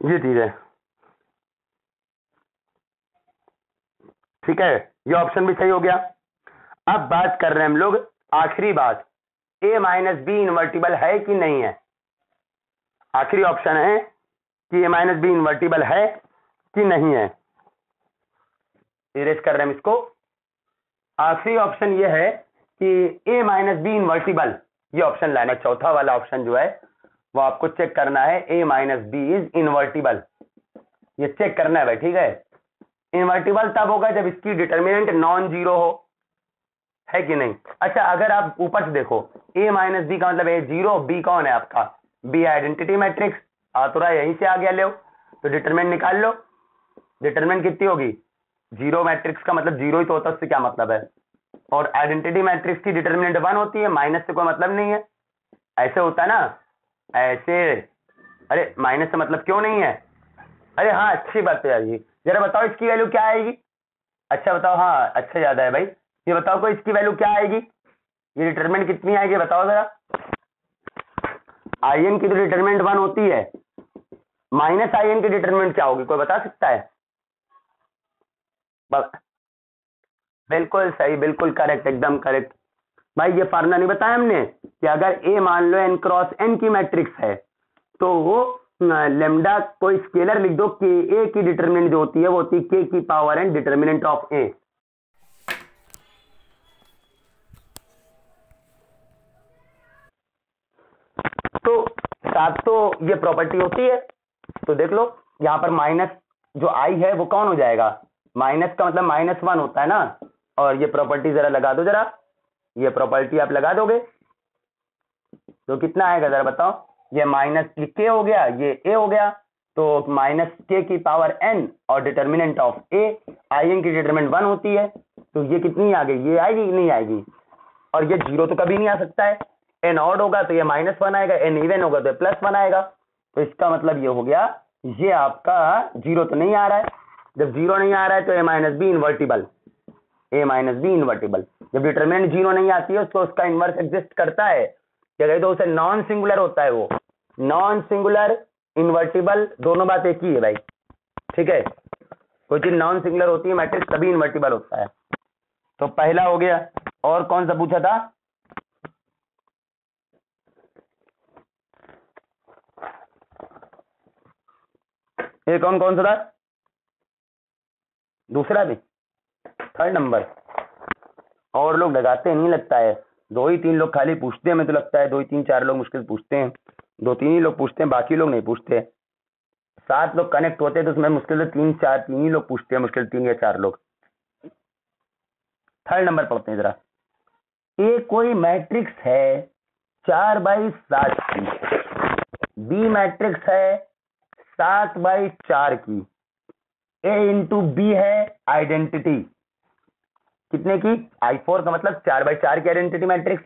ये चीज है, ठीक है, ये ऑप्शन भी सही हो गया। अब बात कर रहे हैं हम लोग आखिरी बात, a माइनस बी इन्वर्टिबल है कि नहीं है। आखिरी ऑप्शन है कि a माइनस बी इन्वर्टिबल है कि नहीं है, इरेज कर रहे हैं इसको। आखिरी ऑप्शन ये है कि a माइनस बी इन्वर्टिबल, ये ऑप्शन लाना, चौथा वाला ऑप्शन जो है वो आपको चेक करना है, a minus B is invertible, ये चेक करना है भाई, ठीक है। इन्वर्टिबल तब होगा जब इसकी डिटर्मिनेंट नॉन जीरो हो, है कि नहीं। अच्छा अगर आप ऊपर से देखो, a माइनस बी का मतलब a जीरो, b कौन है आपका, b आइडेंटिटी मैट्रिक्स, आ तो रहा यहीं से आ गया, ले तो डिटरमिनेंट निकाल लो, डिटरमिनेंट कितनी होगी, जीरो, मैट्रिक्स का मतलब जीरो ही तो होता है, उससे क्या मतलब है, और आइडेंटिटी मैट्रिक्स की डिटरमिनेंट 1 होती है, माइनस से कोई मतलब नहीं है, ऐसे होता है ना, ऐसे, अरे माइनस से मतलब क्यों नहीं है, अरे हाँ अच्छी बात है यार, ये जरा बताओ इसकी वैल्यू क्या आएगी, अच्छा बताओ, हाँ अच्छा याद है भाई, ये बताओ कोई इसकी वैल्यू क्या आएगी, ये डिटरमिनेंट कितनी आएगी बताओ जरा। आई एन की तो डिटरमिनेंट 1 होती है, माइनस आई एन की डिटरमिनेंट क्या होगी, कोई बता सकता है। बिल्कुल सही, बिल्कुल करेक्ट, एकदम करेक्ट भाई। ये फार्मूला नहीं बताया हमने कि अगर ए मान लो n क्रॉस n की मैट्रिक्स है तो वो लेमडा कोई स्केलर लिख दो, के ए की डिटरमिनेंट जो होती है वो होती है के की पावर n डिटरमिनेंट ऑफ ए। तो साथ तो ये प्रॉपर्टी होती है, तो देख लो यहां पर माइनस जो आई है वो कौन हो जाएगा, माइनस का मतलब -1 होता है ना, और ये प्रॉपर्टी जरा लगा दो, जरा ये प्रॉपर्टी आप लगा दोगे तो कितना आएगा जरा बताओ, ये माइनस के हो गया, ये ए हो गया, तो माइनस के की पावर n और determinant of A, I N की डिटरमिनेंट 1 होती है, तो ये कितनी आ गई, ये आएगी नहीं आएगी, और ये जीरो तो कभी नहीं आ सकता है, एन ऑड होगा तो ये -1 आएगा, एन इवन होगा तो +1 आएगा, तो इसका मतलब ये हो गया, ये आपका जीरो तो नहीं आ रहा है, जब जीरो नहीं आ रहा है तो ए माइनस बी इन्वर्टिबल, ए माइनस बी इन्वर्टिबल, जब डिटरमिनेंट जीरो नहीं आती है उसको उसका इन्वर्स एग्जिस्ट करता है, क्या कहते हैं उसे, नॉन सिंगुलर होता है वो, नॉन सिंगुलर इन्वर्टिबल दोनों बात एक ही है भाई, ठीक है, कोई चीज नॉन सिंगुलर होती है मैट्रिक्स तभी इन्वर्टिबल होता है। तो पहला हो गया, और कौन सा पूछा था, ये कौन कौन सा था, दूसरा भी, थर्ड नंबर, और लोग लगाते नहीं लगता है, 2 ही 3 लोग खाली पूछते हैं, हमें तो लगता है 2 ही 3 4 लोग मुश्किल पूछते हैं, 2 3 ही लोग पूछते हैं, बाकी लोग नहीं पूछते, 7 लोग कनेक्ट होते हैं तो उसमें मुश्किल से 3 ही लोग पूछते हैं, मुश्किल 3 या 4 लोग। थर्ड नंबर पढ़ते हैं जरा, ए कोई मैट्रिक्स है 4/7 की, बी मैट्रिक्स है 7/4 की, ए इंटू बी है आइडेंटिटी कितने की, I4 का मतलब 4/4 की identity matrix,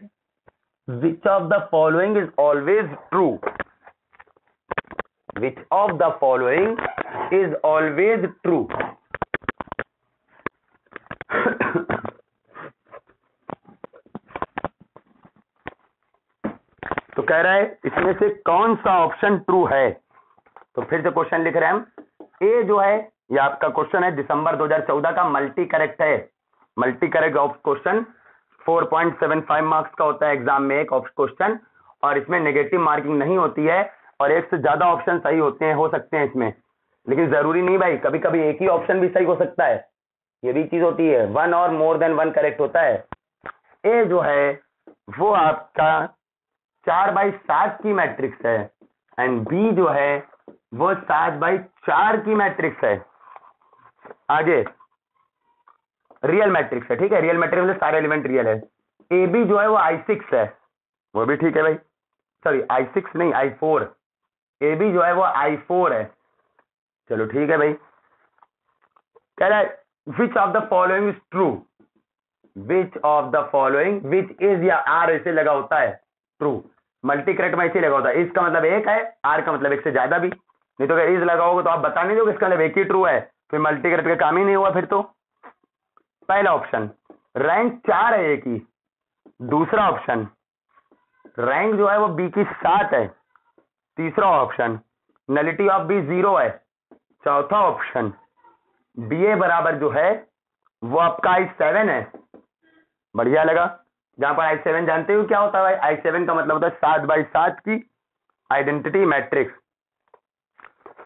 which of the following is always true, which of the following is always true. तो कह रहा है इसमें से कौन सा ऑप्शन ट्रू है। तो फिर से क्वेश्चन लिख रहे हैं हम, ए जो है ये आपका क्वेश्चन है दिसंबर 2014 का, मल्टी करेक्ट है। Multi correct of question 4.75 marks का होता है एग्जाम में एक ऑफ क्वेश्चन, और इसमें नेगेटिव मार्किंग नहीं होती है, और एक से ज्यादा ऑप्शन सही होते हैं, हो सकते हैं इसमें, लेकिन जरूरी नहीं भाई, कभी कभी एक ही ऑप्शन भी सही हो सकता है, ये भी चीज होती है, वन और मोर देन वन करेक्ट होता है। ए जो है वो आपका 4/7 की मैट्रिक्स है, एंड बी जो है वो 7/4 की मैट्रिक्स है। आगे रियल मैट्रिक्स है, ठीक है, रियल मैट्रिक्स में सारे एलिमेंट रियल है। ए बी जो है वो I6 है, वो भी ठीक है भाई, सॉरी I6 नहीं I4, ए बी जो है वो I4 है, चलो ठीक है भाई। कह रहा है which of the following is true, which of the following, which is या आर ऐसे लगा होता है ट्रू, मल्टी करेक्ट में ऐसे लगा होता है, इसका मतलब एक है, आर का मतलब एक से ज्यादा भी, नहीं तो अगर इज लगा होगा तो आप बता नहीं दोगे इसका मतलब एक ही ट्रू है, फिर मल्टी करेक्ट का काम ही नहीं हुआ फिर तो। पहला ऑप्शन रैंक 4 है ए की, दूसरा ऑप्शन रैंक जो है वो बी की 7 है, तीसरा ऑप्शन नलिटी ऑफ बी 0 है, चौथा ऑप्शन बी ए बराबर जो है वो आपका I7 है। बढ़िया लगा, जहां पर I7 जानते हो क्या होता है भाई, I7 का मतलब होता है 7/7 की आइडेंटिटी मैट्रिक्स।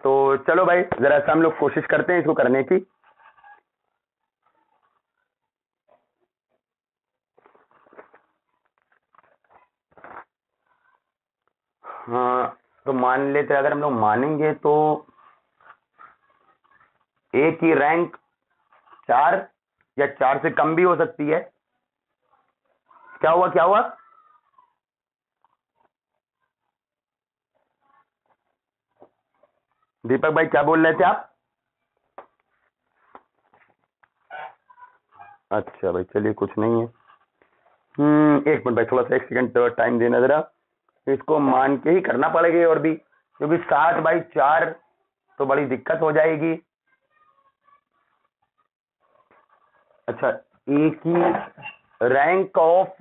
तो चलो भाई जरा सा हम लोग कोशिश करते हैं इसको करने की। हाँ तो मान लेते हैं, अगर हम लोग मानेंगे तो ए की रैंक 4 या 4 से कम भी हो सकती है। क्या हुआ क्या हुआ, दीपक भाई क्या बोल रहे थे आप? अच्छा भाई चलिए कुछ नहीं है। एक मिनट भाई, थोड़ा सा 1 सेकंड टाइम देना जरा, इसको मान के ही करना पड़ेगा, और भी क्योंकि 7/4 तो बड़ी दिक्कत हो जाएगी। अच्छा ए की रैंक ऑफ,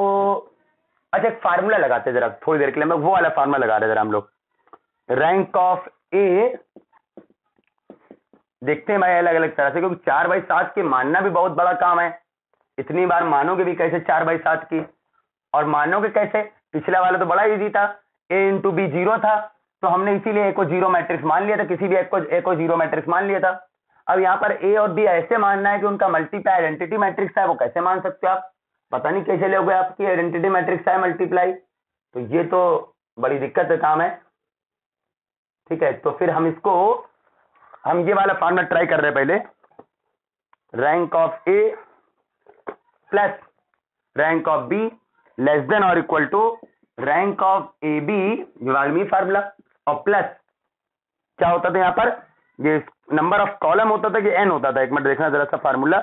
अच्छा एक फार्मूला लगाते जरा थोड़ी देर के लिए, मैं वो वाला फार्मूला लगा रहे जरा हम लोग। रैंक ऑफ ए देखते हैं भाई अलग अलग तरह से, क्योंकि 4/7 के मानना भी बहुत बड़ा काम है, इतनी बार मानोगे भी कैसे 4/7 की, और मानोगे कैसे, पिछला वाला तो बड़ा इजी था, ए इंटू बी 0 था, तो हमने इसीलिए ए को 0 मैट्रिक्स मान लिया था, किसी भी ए को 0 मैट्रिक्स मान लिया था। अब यहाँ पर ए और बी ऐसे मानना है कि उनका मल्टीप्लाई आइडेंटिटी मैट्रिक्स है, वो कैसे मान सकते हो आप, पता नहीं कैसे लोगे आपकी आइडेंटिटी मैट्रिक्स है मल्टीप्लाई, तो ये तो बड़ी दिक्कत का काम है। ठीक है, तो फिर हम ये वाला फॉर्मूला ट्राई कर रहे हैं पहले, rank of A plus rank of B less than और equal to rank of A B, युगाल्मी फार्मूला, और प्लस क्या होता था यहाँ पर, ये नंबर ऑफ कॉलम होता था कि एन होता था, एक मिनट देखना जरा सा फार्मूला,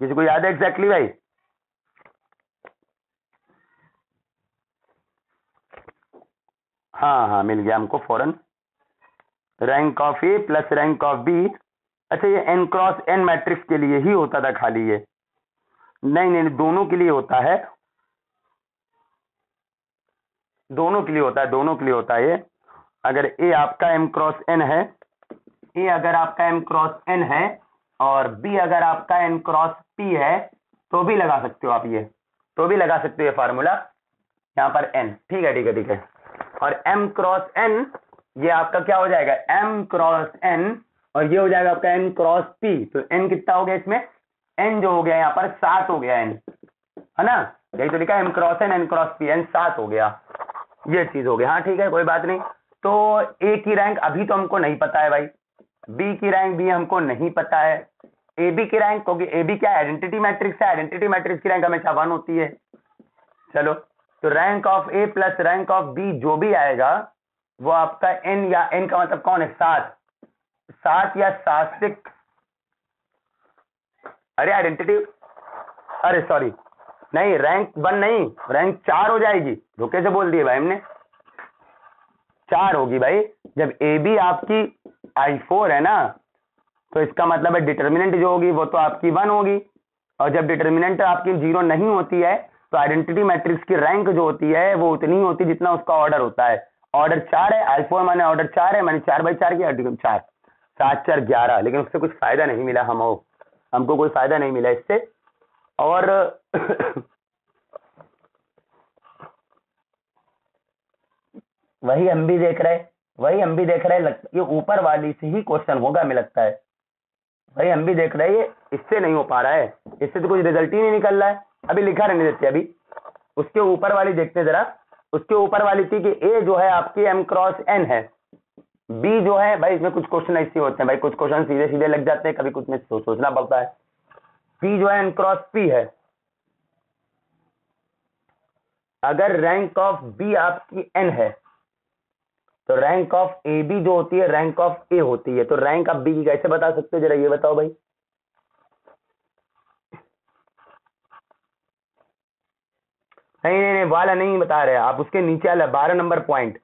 किसी को याद है एग्जैक्टली भाई? हाँ हाँ मिल गया हमको फौरन, rank of A plus rank of B. अच्छा ये n क्रॉस n मैट्रिक्स के लिए ही होता था खाली, ये नहीं नहीं दोनों के लिए होता है, दोनों के लिए होता है, दोनों के लिए होता है ये। अगर ए आपका m क्रॉस n है, ए अगर आपका m क्रॉस n है और बी अगर आपका n क्रॉस p है, तो भी लगा सकते हो आप, ये तो भी लगा सकते हो ये फार्मूला यहाँ पर n। ठीक है ठीक है ठीक है, और m क्रॉस n ये आपका क्या हो जाएगा, m क्रॉस n, और ये हो जाएगा आपका n क्रॉस p, तो n कितना हो गया इसमें, n जो हो गया यहाँ पर 7 हो गया, n है ना, यही तो लिखा है m cross n cross p, n 7 हो गया, ये चीज हो गया। हाँ ठीक है कोई बात नहीं। तो ए की रैंक अभी तो हमको नहीं पता है भाई, बी की रैंक भी हमको नहीं पता है, ए बी की रैंक, क्योंकि ए बी क्या आइडेंटिटी मैट्रिक्स है, आइडेंटिटी मैट्रिक्स की रैंक हमेशा 1 होती है। चलो तो rank of A plus rank of B जो भी आएगा वो आपका n, या n का मतलब कौन है, 7 या 7 से, अरे आइडेंटिटी, अरे सॉरी नहीं रैंक 1 नहीं, रैंक 4 हो जाएगी, धोखे से बोल दिए भाई हमने, 4 होगी भाई। जब ए बी आपकी I4 है ना, तो इसका मतलब है डिटर्मिनेंट जो होगी वो तो आपकी 1 होगी, और जब डिटर्मिनेंट आपकी 0 नहीं होती है तो आइडेंटिटी मैट्रिक्स की रैंक जो होती है वो उतनी ही होती है जितना उसका ऑर्डर होता है। ऑर्डर 4 है, I4 माने ऑर्डर 4 है, मैंने 4/4 किया, 4 7 4 11, लेकिन उससे कुछ फायदा नहीं मिला हमको कोई फायदा नहीं मिला इससे। और वही हम भी देख रहे ये ऊपर वाली से ही क्वेश्चन होगा हमें लगता है, भाई हम भी देख रहे हैं, इससे नहीं हो पा रहा है, इससे तो कुछ रिजल्ट ही नहीं निकल रहा है। अभी लिखा रहने देते, अभी उसके ऊपर वाली देखते जरा। उसके ऊपर वाली थी कि ए जो है आपकी m क्रॉस n है, बी जो है, भाई इसमें कुछ क्वेश्चन ऐसे होते हैं भाई, कुछ क्वेश्चन सीधे सीधे लग जाते हैं, कभी कुछ में सोचना पड़ता है। सी जो है n क्रॉस p है। अगर रैंक ऑफ बी आपकी n है तो रैंक ऑफ ए बी जो होती है रैंक ऑफ ए होती है। तो रैंक ऑफ बी की कैसे बता सकते हो, जरा ये बताओ भाई। नहीं वाला नहीं बता रहे आप, उसके नीचे वाला 12 नंबर पॉइंट।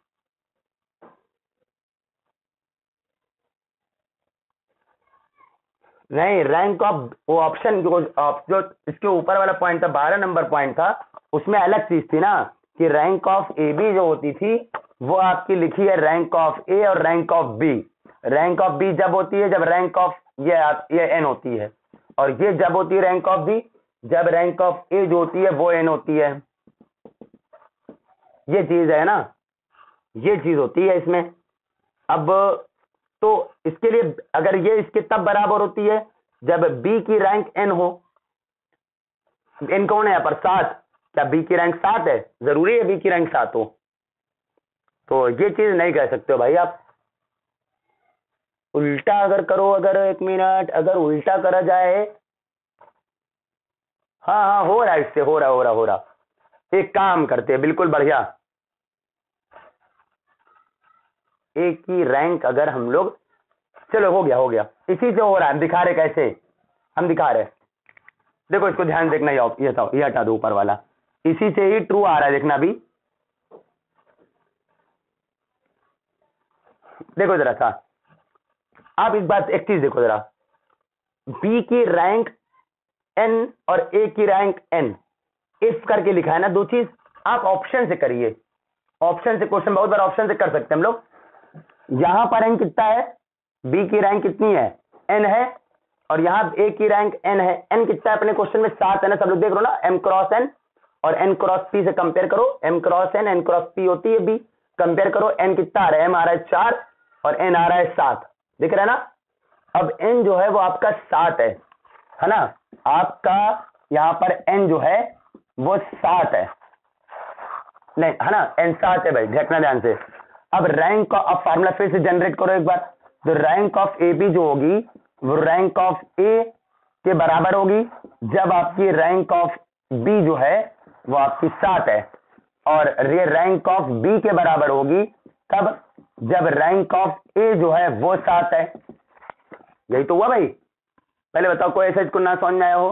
नहीं, रैंक ऑफ वो ऑप्शन जो इसके ऊपर वाला पॉइंट था, 12 नंबर पॉइंट था, उसमें अलग चीज थी ना कि रैंक ऑफ ए बी जो होती थी वो आपकी लिखी है रैंक ऑफ ए और rank of B. Rank of B जब होती है जब रैंक ऑफ ये एन होती है, और ये जब होती है रैंक ऑफ बी जब रैंक ऑफ ए जो होती है वो एन होती है। ये चीज है ना, ये चीज होती है इसमें। अब तो इसके लिए अगर ये इसके तब बराबर होती है जब बी की रैंक एन हो। एन कौन है यहाँ पर, 7। क्या बी की रैंक 7 है? जरूरी है बी की रैंक 7 हो? तो ये चीज नहीं कह सकते हो भाई आप। उल्टा अगर करो, अगर 1 मिनट अगर उल्टा करा जाए, हाँ हो रहा है, इससे हो रहा। एक काम करते हैं, बिल्कुल बढ़िया। ए की रैंक अगर हम लोग, चलो हो गया, इसी से हो रहा है। हम दिखा रहे कैसे, हम दिखा रहे, देखो इसको ध्यान देखना, ये हटा दो ऊपर वाला, इसी से ही ट्रू आ रहा है, देखना अभी देखो जरा सा। आप इस बात एक चीज देखो जरा, बी की रैंक एन और ए की रैंक एन, इफ करके लिखा है ना, दो चीज आप ऑप्शन से करिए। ऑप्शन से क्वेश्चन बहुत बार ऑप्शन से कर सकते हैं हम लोग। यहां पर एन कितना है, बी की रैंक कितनी है, एन है, और यहां ए की रैंक एन है। एन कितना है अपने क्वेश्चन में, 7 है ना, सब लोग देख रहे हो ना। एम क्रॉस एन और एन क्रॉस पी से कंपेयर करो, M cross N cross P होती है बी, कंपेयर करो। एन कितना आ रहा है, एम आ रहा है 4 और एन आ रहा है 7, दिख रहा है ना। अब एन जो है वो आपका 7 है ना, आपका यहां पर एन जो है वो 7 है, नहीं है ना, एन 7 है भाई, देखना ध्यान से। अब रैंक का अब फार्मूला फिर से जनरेट करो एक बार। तो रैंक ऑफ ए बी जो होगी वो रैंक ऑफ ए के बराबर होगी जब आपकी रैंक ऑफ बी जो है वो आपकी 7 है, और ये रैंक ऑफ बी के बराबर होगी तब जब रैंक ऑफ ए जो है वो 7 है। यही तो हुआ भाई। पहले बताओ कोई ऐसा इसको ना समझ में आया हो।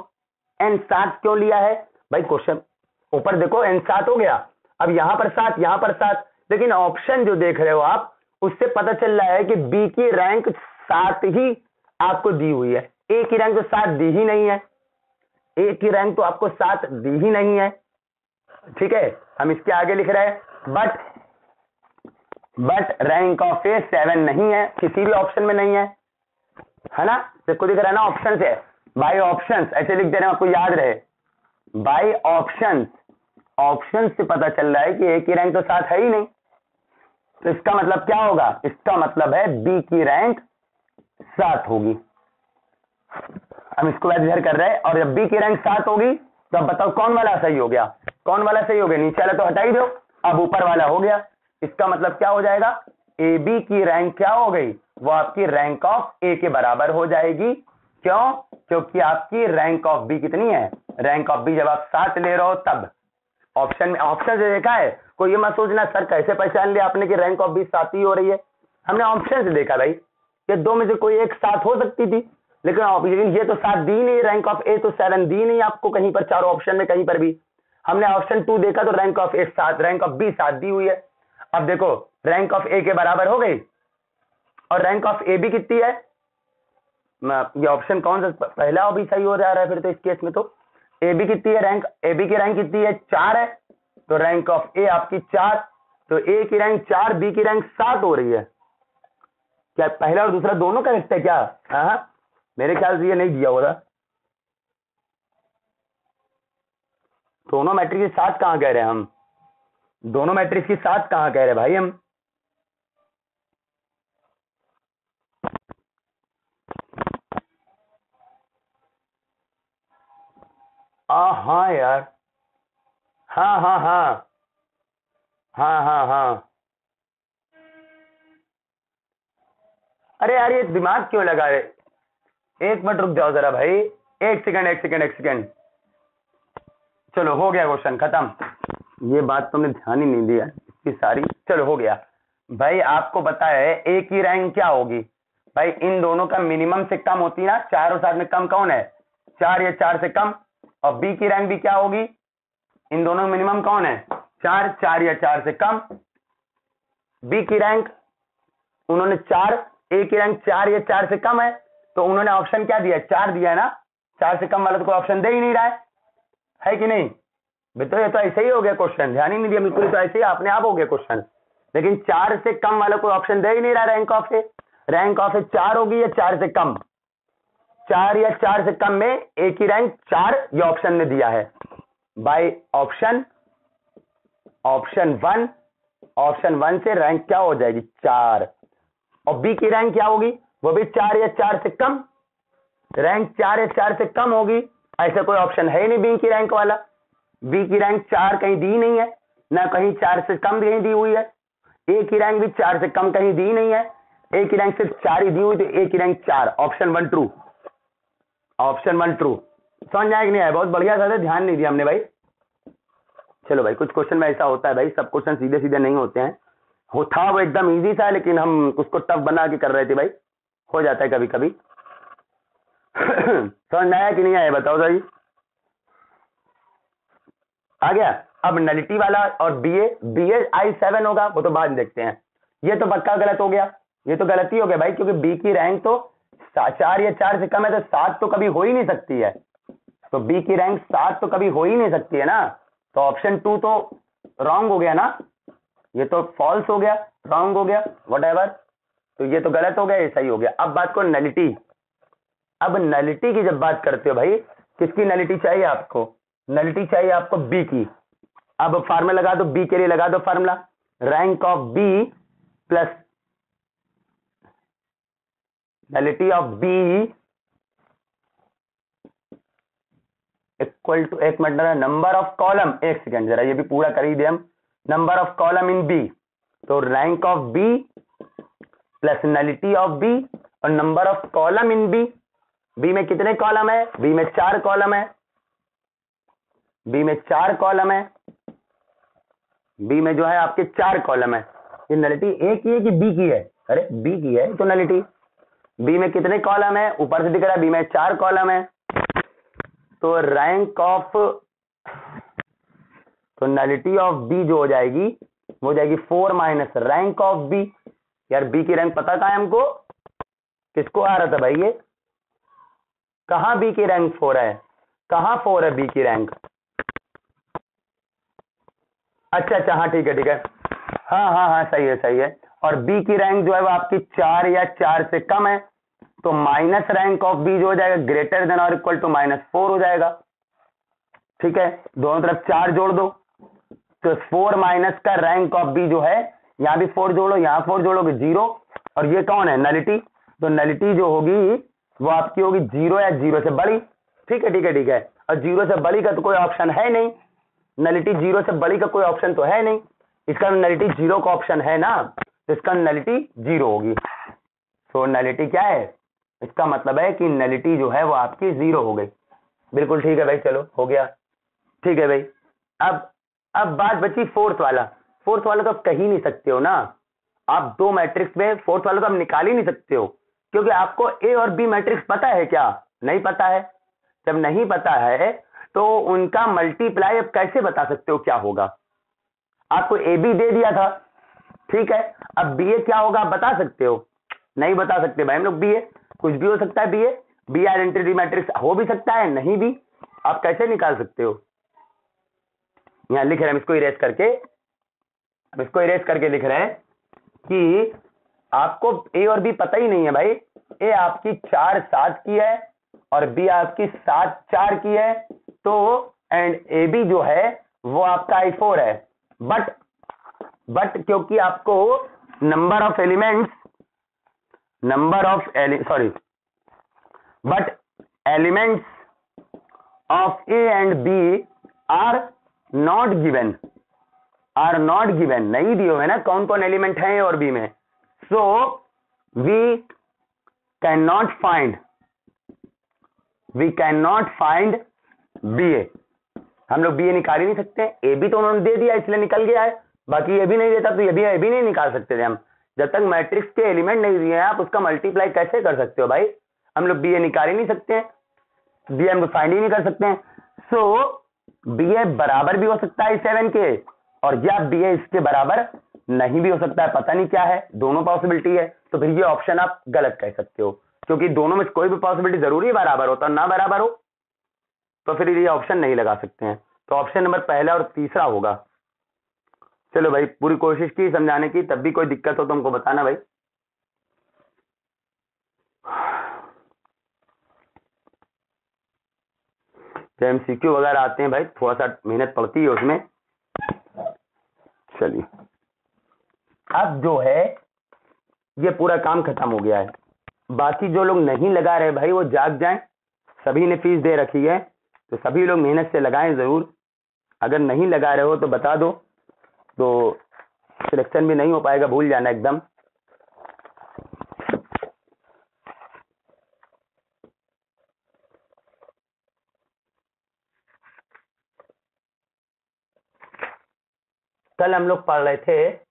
एन 7 क्यों लिया है भाई, क्वेश्चन ऊपर देखो, एन 7 हो गया, अब यहां पर 7 यहां पर 7, लेकिन ऑप्शन जो देख रहे हो आप उससे पता चल रहा है कि बी की रैंक 7 ही आपको दी हुई है, ए की रैंक तो 7 दी ही नहीं है, ए की रैंक तो आपको 7 दी ही नहीं है। ठीक है, हम इसके आगे लिख रहे हैं बट रैंक ऑफ ए 7 नहीं है, किसी भी ऑप्शन में नहीं है ना। देखो दिख रहा है ना, ऑप्शन से, बाय ऑप्शंस ऐसे लिख दे रहे हैं, आपको याद रहे, बाय ऑप्शंस। ऑप्शन से पता चल रहा है कि ए की रैंक तो 7 है ही नहीं, तो इसका मतलब क्या होगा, इसका मतलब है बी की रैंक 7 होगी। हम इसको इधर कर रहे हैं, और जब बी की रैंक 7 होगी तो अब बताओ कौन वाला सही हो गया, कौन वाला सही हो गया, नीचे वाला तो हटा ही दो, अब ऊपर वाला हो गया। इसका मतलब क्या हो जाएगा, ए बी की रैंक क्या हो गई, वो आपकी रैंक ऑफ ए के बराबर हो जाएगी। क्यों, क्योंकि आपकी रैंक ऑफ बी कितनी है, रैंक ऑफ बी जब आप 7 ले रहे हो तब। ऑप्शन में, ऑप्शन से देखा है, कोई ये मत सोचना सर कैसे पहचान लिया आपने कि रैंक ऑफ बी 7 ही हो रही है, हमने ऑप्शन से देखा भाई, ये दो में से कोई एक 7 हो सकती थी, लेकिन ये तो 7 दी नहीं, रैंक ऑफ ए तो 7 दी नहीं आपको कहीं पर, चारों ऑप्शन में कहीं पर भी। हमने ऑप्शन 2 देखा तो rank of A 7, rank of B 7 दी हुई है। अब देखो रैंक ऑफ ए के बराबर हो गई, और रैंक ऑफ ए बी कितनी है, ये ऑप्शन कौन सा पहला भी सही हो जा रहा है फिर तो इस केस में, तो ए बी कितनी है, रैंक ए बी की रैंक कितनी है 4 है, तो रैंक ऑफ ए आपकी 4, तो ए की रैंक 4 बी की रैंक 7 हो रही है। क्या पहला और दूसरा दोनों करेक्ट है क्या? हाँ मेरे ख्याल से ये नहीं दिया होगा, दोनों मैट्रिक्स के साथ कहां कह रहे हैं हम, दोनों मैट्रिक्स के साथ कहां कह रहे हैं भाई हम, हाँ यार, हाँ हाँ हाँ हाँ हाँ हाँ, अरे यार ये दिमाग क्यों लगा रहे, एक मिनट रुक जाओ जरा भाई, एक सेकंड एक सेकंड एक सेकंड, चलो हो गया क्वेश्चन खत्म, ये बात तुमने ध्यान ही नहीं दिया इसकी सारी, चलो हो गया भाई। आपको पता है ए की रैंक क्या होगी भाई, इन दोनों का मिनिमम से कम होती है ना, 4 और 7 में कम कौन है, 4 या 4 से कम, और बी की रैंक भी क्या होगी, इन दोनों में मिनिमम कौन है 4, 4 या 4 से कम, बी की रैंक उन्होंने 4, ए की रैंक 4 या 4 से कम है, तो उन्होंने ऑप्शन क्या दिया 4 दिया है ना, 4 से कम वाला तो कोई ऑप्शन दे ही नहीं रहा है कि नहीं बेटा, ये तो ऐसे ही हो गया क्वेश्चन, ध्यान ही नहीं दिया बिल्कुल, तो ऐसे ही अपने आप हो गया क्वेश्चन, लेकिन 4 से कम वाला कोई ऑप्शन दे ही नहीं रहा, रैंक ऑफ ए 4 होगी या 4 से कम, 4 या 4 से कम में ए की रैंक 4 ये ऑप्शन में दिया है बाय ऑप्शन 1 से रैंक क्या हो जाएगी 4, और बी की रैंक क्या होगी वो भी 4 या 4 से कम, रैंक 4 या 4 से कम होगी, ऐसा कोई ऑप्शन है ही नहीं बी की रैंक वाला, बी की रैंक 4 कहीं दी नहीं है ना, कहीं 4 से कम कहीं दी हुई है, ए की रैंक भी 4 से कम कहीं दी नहीं है, ए की रैंक सिर्फ 4 ही दी हुई, तो ए की rank 4, option 1 true, option 1 true, समझ आया कि नहीं आया, बहुत बढ़िया था, ध्यान नहीं दिया हमने भाई। चलो भाई कुछ क्वेश्चन में ऐसा होता है भाई, सब क्वेश्चन सीधे सीधे नहीं होते हैं, था वो एकदम इजी था लेकिन हम उसको टफ बना के कर रहे थे भाई, हो जाता है कभी कभी। समझ में आया कि नहीं आया बताओ भाई, आ गया। अब नलिटी वाला और बी ए I7 होगा वो तो बाद में देखते हैं, ये तो पक्का गलत हो गया, ये तो गलती हो गया भाई, क्योंकि बी की रैंक तो 4 या 4 से कम है, तो 7 तो कभी हो ही नहीं सकती है, तो बी की रैंक 7 तो कभी हो ही नहीं सकती है ना, तो ऑप्शन 2 तो रॉन्ग हो गया ना, ये तो फॉल्स हो गया, रॉन्ग हो गया, व्हाटएवर, तो ये तो गलत हो गया, ये सही हो गया। अब बात को नलिटी, अब नलिटी की जब बात करते हो भाई, किसकी नलिटी चाहिए आपको, नलिटी चाहिए आपको बी की, अब फार्मूला लगा दो, बी के लिए लगा दो formula, rank of B plus nullity of B equal to, एक मिनट नंबर ऑफ कॉलम, एक सेकेंड जरा ये भी पूरा कर ही दे हम, number of column in B, तो rank of B plus nullity of B और number of column in B, B में कितने कॉलम है, बी में 4 कॉलम है, बी में 4 कॉलम है, बी में जो है आपके 4 कॉलम है, ये नलिटी ए की है कि बी की है, अरे बी की है तो नलिटी, बी में कितने कॉलम है ऊपर से दिख रहा है, बी में 4 कॉलम है, तो रैंक ऑफ, तो नलिटी ऑफ बी जो हो जाएगी वो हो जाएगी 4 माइनस रैंक ऑफ बी, यार बी की रैंक पता कहां है हमको, किसको आ रहा था भाई, ये कहां बी की रैंक 4 है, कहां 4 है बी की रैंक, अच्छा हाँ ठीक है, हाँ सही है, और बी की रैंक जो है वो आपकी 4 या 4 से कम है, तो माइनस रैंक ऑफ बी जो हो जाएगा ग्रेटर देन और इक्वल टू -4 हो जाएगा, ठीक है, दोनों तरफ 4 जोड़ दो, तो 4 माइनस का रैंक ऑफ बी जो है, यहां भी 4 जोड़ो, यहां 4 जोड़ोगे 0, और ये कौन है नलिटी, तो नलिटी जो होगी वो आपकी होगी 0 या 0 से बड़ी, ठीक है, और 0 से बड़ी का तो कोई ऑप्शन है नहीं, नलिटी 0 से बड़ी का कोई ऑप्शन तो है नहीं, इसका नलिटी 0 का ऑप्शन है ना, तो इसका नलिटी 0 होगी, तो नलिटी क्या है, इसका मतलब है कि नलिटी जो है वो आपकी 0 हो गई, बिल्कुल ठीक है भाई, चलो हो गया, ठीक है भाई। अब बात बची फोर्थ वाला तो आप कह ही नहीं सकते हो ना, आप 2 मैट्रिक्स में फोर्थ वाला तो आप निकाल ही नहीं सकते हो, क्योंकि आपको ए और बी मैट्रिक्स पता है क्या, नहीं पता है, जब नहीं पता है तो उनका मल्टीप्लाई अब कैसे बता सकते हो क्या होगा, आपको ए बी दे दिया था, ठीक है, अब बी ए क्या होगा आप बता सकते हो? नहीं बता सकते भाई हम लोग। बी ए कुछ भी हो सकता है, B A B identity matrix हो भी सकता है, नहीं भी। आप कैसे निकाल सकते हो? यहां लिख रहे हैं, हम इसको इरेज करके, हम इसको इरेज करके लिख रहे हैं कि आपको ए और बी पता ही नहीं है भाई। ए आपकी 4 7 की है और बी आपकी 7 4 की है, तो एंड ए बी जो है वो आपका I4 है। बट क्योंकि आपको number of elements, but elements of A and B are not given, नहीं दिए हुए ना कौन कौन एलिमेंट है ए और बी में। So we can not find B A. हम लोग बी ए निकाल ही नहीं सकते। ए बी तो उन्होंने दे दिया इसलिए निकल गया है, बाकी ए भी नहीं देता तो ये भी नहीं निकाल सकते थे हम। जब तक मैट्रिक्स के एलिमेंट नहीं दिए आप उसका मल्टीप्लाई कैसे कर सकते हो भाई? हम लोग बी ए निकाल ही नहीं सकते हैं, बी ए हम फाइंड ही नहीं कर सकते हैं। सो बी ए बराबर भी हो सकता है 7 के, और या बी ए इसके बराबर नहीं भी हो सकता है, पता नहीं क्या है, दोनों पॉसिबिलिटी है। तो फिर ये ऑप्शन आप गलत कह सकते हो, क्योंकि दोनों में कोई भी पॉसिबिलिटी जरूरी बराबर हो, तो ना बराबर हो तो फिर ये ऑप्शन नहीं लगा सकते हैं। तो ऑप्शन नंबर पहला और तीसरा होगा। चलो भाई, पूरी कोशिश की समझाने की, तब भी कोई दिक्कत हो तो हमको बताना भाई। जब MCQ वगैरह आते हैं भाई थोड़ा सा मेहनत पड़ती है उसमें। चलिए, अब जो है ये पूरा काम खत्म हो गया है। बाकी जो लोग नहीं लगा रहे भाई वो जाग जाएं। सभी ने फीस दे रखी है तो सभी लोग मेहनत से लगाएं जरूर। अगर नहीं लगा रहे हो तो बता दो, तो सिलेक्शन भी नहीं हो पाएगा, भूल जाना एकदम। कल हम लोग पढ़ रहे थे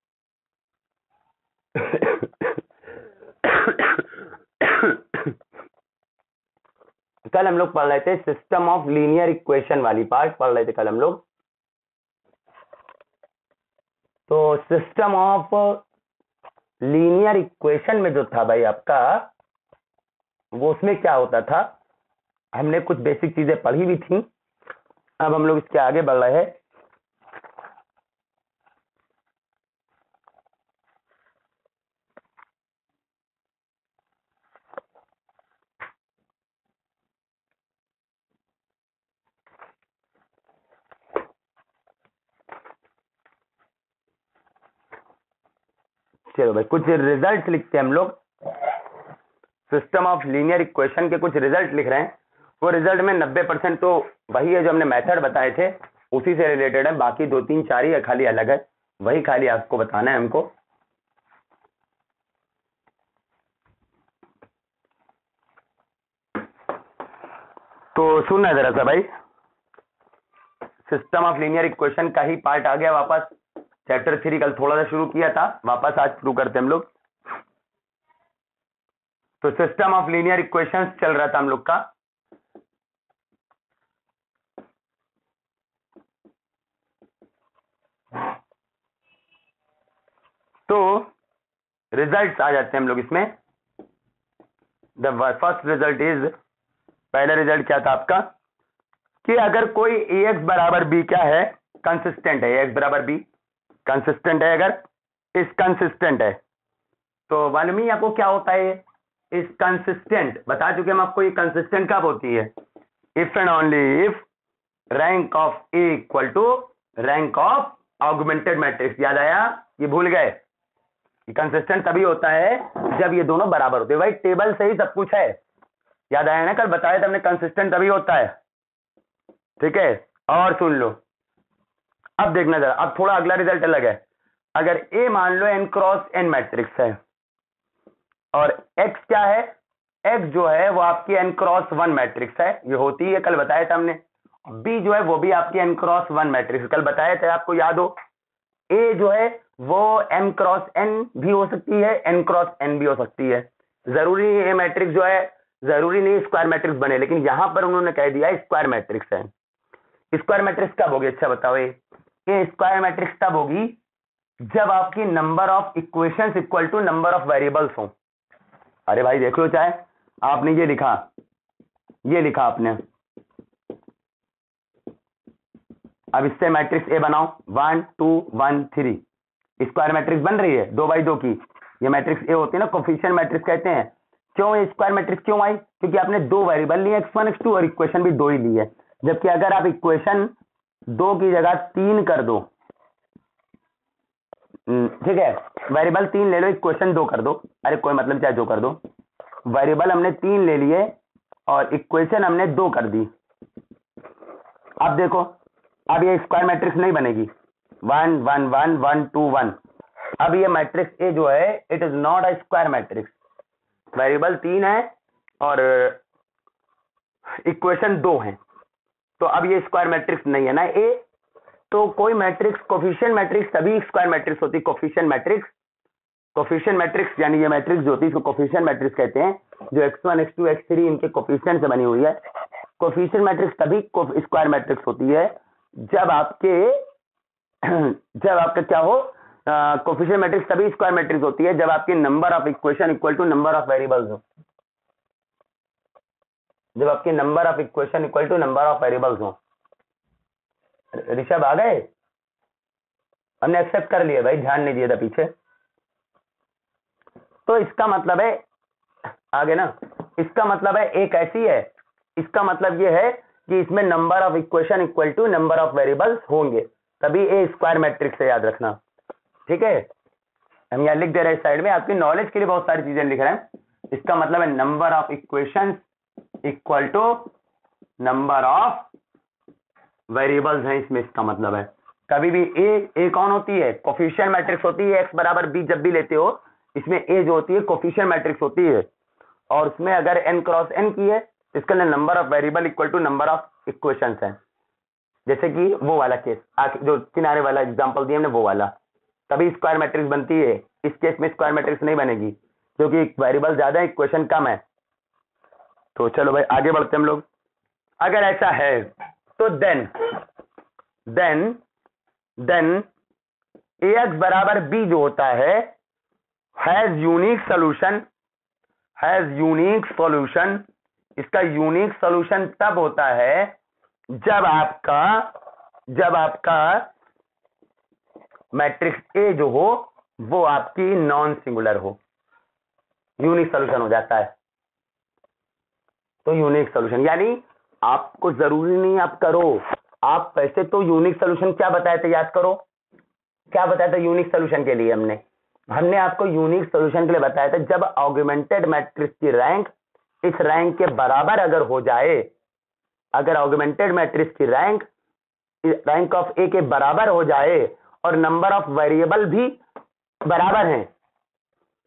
कल हम लोग पढ़ रहे थे सिस्टम ऑफ लीनियर इक्वेशन वाली पार्ट पढ़ रहे थे कल हम लोग। तो सिस्टम ऑफ लीनियर इक्वेशन में जो था भाई आपका, वो उसमें क्या होता था, हमने कुछ बेसिक चीजें पढ़ी भी थी। अब हम लोग इसके आगे बढ़ रहे हैं। चलो भाई, कुछ रिजल्ट लिखते हैं हम लोग। सिस्टम ऑफ लीनियर इक्वेशन के कुछ रिजल्ट लिख रहे हैं। वो रिजल्ट में 90% तो वही है जो हमने मेथड बताए थे, उसी से रिलेटेड है। बाकी 2 3 4 ही खाली अलग है, वही खाली आपको बताना है हमको। तो सुनना जरा सा भाई, सिस्टम ऑफ लीनियर इक्वेशन का ही पार्ट आ गया वापस। चैप्टर 3 कल थोड़ा सा शुरू किया था, वापस आज शुरू करते हम लोग। तो सिस्टम ऑफ लीनियर इक्वेशंस चल रहा था हम लोग का। तो रिजल्ट्स आ जाते हैं हम लोग इसमें। द फर्स्ट रिजल्ट इज, पहला रिजल्ट क्या था आपका कि अगर कोई ax बराबर b क्या है, कंसिस्टेंट है, ax बराबर b कंसिस्टेंट है, अगर इस कंसिस्टेंट है तो मालूम ही आपको क्या होता है। इस कंसिस्टेंट बता चुके हम आपको, ये कंसिस्टेंट कब होती है, if and only if rank of A equal to rank of augmented matrix. याद आया? ये भूल गए? कंसिस्टेंट तभी होता है जब ये दोनों बराबर होते हैं। भाई टेबल से ही सब कुछ है, याद आया ना? कल बताया था हमने, कंसिस्टेंट तभी होता है। ठीक है, और सुन लो अब, देखना जरा, अब थोड़ा अगला रिजल्ट अलग है। अगर ए मान लो n क्रॉस n मैट्रिक्स है और x क्या है, x जो है वो आपकी n क्रॉस 1 मैट्रिक्स है, ये होती है, कल बताया था हमने। b जो है वो भी आपकी n क्रॉस 1 मैट्रिक्स, कल बताया था आपको, याद हो। a जो है वो m क्रॉस n भी हो सकती है, n क्रॉस n भी हो सकती है। जरूरी नहीं ये मैट्रिक्स जो है, जरूरी नहीं स्क्वायर मैट्रिक्स बने, लेकिन यहां पर उन्होंने कह दिया स्क्वायर मैट्रिक्स है। स्क्वायर मैट्रिक्स कब होगी, अच्छा बताओ? ये स्क्वायर मैट्रिक्स तब होगी जब आपकी number of equations equal to number of variables हो। अरे भाई देख लो, चाहे आपने ये लिखा आपने, अब इससे मैट्रिक्स ए बनाओ 1 2 1 3, स्क्वायर मैट्रिक्स बन रही है 2 बाई 2 की, ये मैट्रिक्स ए होती है ना, कोफिशिएंट मैट्रिक्स कहते हैं। क्यों ये स्क्वायर मैट्रिक्स क्यों आई? क्योंकि आपने 2 वेरिएबल लिए x1 x2 और इक्वेशन भी 2 ही ली है। जबकि अगर आप इक्वेशन 2 की जगह 3 कर दो, ठीक है, वेरिएबल 3 ले लो, इक्वेशन 2 कर दो, अरे कोई मतलब चाहे जो कर दो, वेरिएबल हमने 3 ले लिए और इक्वेशन हमने 2 कर दी। अब देखो, अब ये स्क्वायर मैट्रिक्स नहीं बनेगी 1 1 1 1 2 1। अब ये मैट्रिक्स ए जो है it is not a square matrix, variable 3 है और इक्वेशन 2 है, तो अब ये स्क्वायर मैट्रिक्स नहीं है ना ए। तो कोई मैट्रिक्स कोफिशिएंट मैट्रिक्स तभी स्क्वायर मैट्रिक्स होती है, कोफिशिएंट मैट्रिक्स यानी ये मैट्रिक्स जो होती है इसको कोफिशिएंट मैट्रिक्स कहते हैं, जो x1 x2 x3 इनके कोफिशिएंट से बनी हुई है। कोफिशिएंट मैट्रिक्स तभी स्क्वायर मैट्रिक्स होती है जब आपका क्या हो, कोफिशिएंट मैट्रिक्स तभी स्क्वायर मैट्रिक्स होती है जब आपकी number of equation equal to number of variables हो, जब आपकी number of equation equal to number of variables हो। ऋषभ आ गए? हमने एक्सेप्ट कर लिया भाई, ध्यान नहीं दिया था पीछे। तो इसका मतलब है आगे ना, इसका मतलब है एक ऐसी है, इसका मतलब ये है कि इसमें number of equation equal to number of variables होंगे, तभी ए स्क्वायर मैट्रिक्स से याद रखना, ठीक है। हम यहां लिख दे रहे हैं साइड में, आपकी नॉलेज के लिए बहुत सारी चीजें लिख रहे हैं। इसका मतलब है number of equations equal to number of variables हैं, इसमें इसका मतलब है कभी भी ए कौन होती है? कोफिशिएंट मैट्रिक्स होती है, x बराबर b जब भी लेते हो इसमें ए जो होती है कोफिशिएंट मैट्रिक्स होती है, और उसमें अगर n क्रॉस n की है इसका number of variable equal to number of equations है। जैसे कि वो वाला केस जो किनारे वाला एग्जांपल दिया हमने वो वाला, तभी स्क्वायर मैट्रिक्स बनती है। इस केस में स्क्वायर मैट्रिक्स नहीं बनेगी क्योंकि वेरिएबल ज्यादा है, इक्वेशन कम है। तो चलो भाई आगे बढ़ते हम लोग। अगर ऐसा है तो देन ax बराबर b जो होता है हैज यूनिक सॉल्यूशन। इसका यूनिक सॉल्यूशन तब होता है जब आपका मैट्रिक्स ए जो हो वो आपकी नॉन सिंगुलर हो, यूनिक सॉल्यूशन हो जाता है। तो यूनिक सॉल्यूशन यानी आपको जरूरी नहीं आप करो, आप वैसे तो यूनिक सॉल्यूशन क्या बताया था, याद करो क्या बताया था यूनिक सॉल्यूशन के लिए? हमने आपको यूनिक सॉल्यूशन के लिए बताया था जब ऑगमेंटेड मैट्रिक्स की रैंक इस रैंक के बराबर अगर हो जाए, अगर ऑगमेंटेड मैट्रिक्स की रैंक ऑफ ए के बराबर हो जाए और नंबर ऑफ वेरिएबल भी बराबर हैं,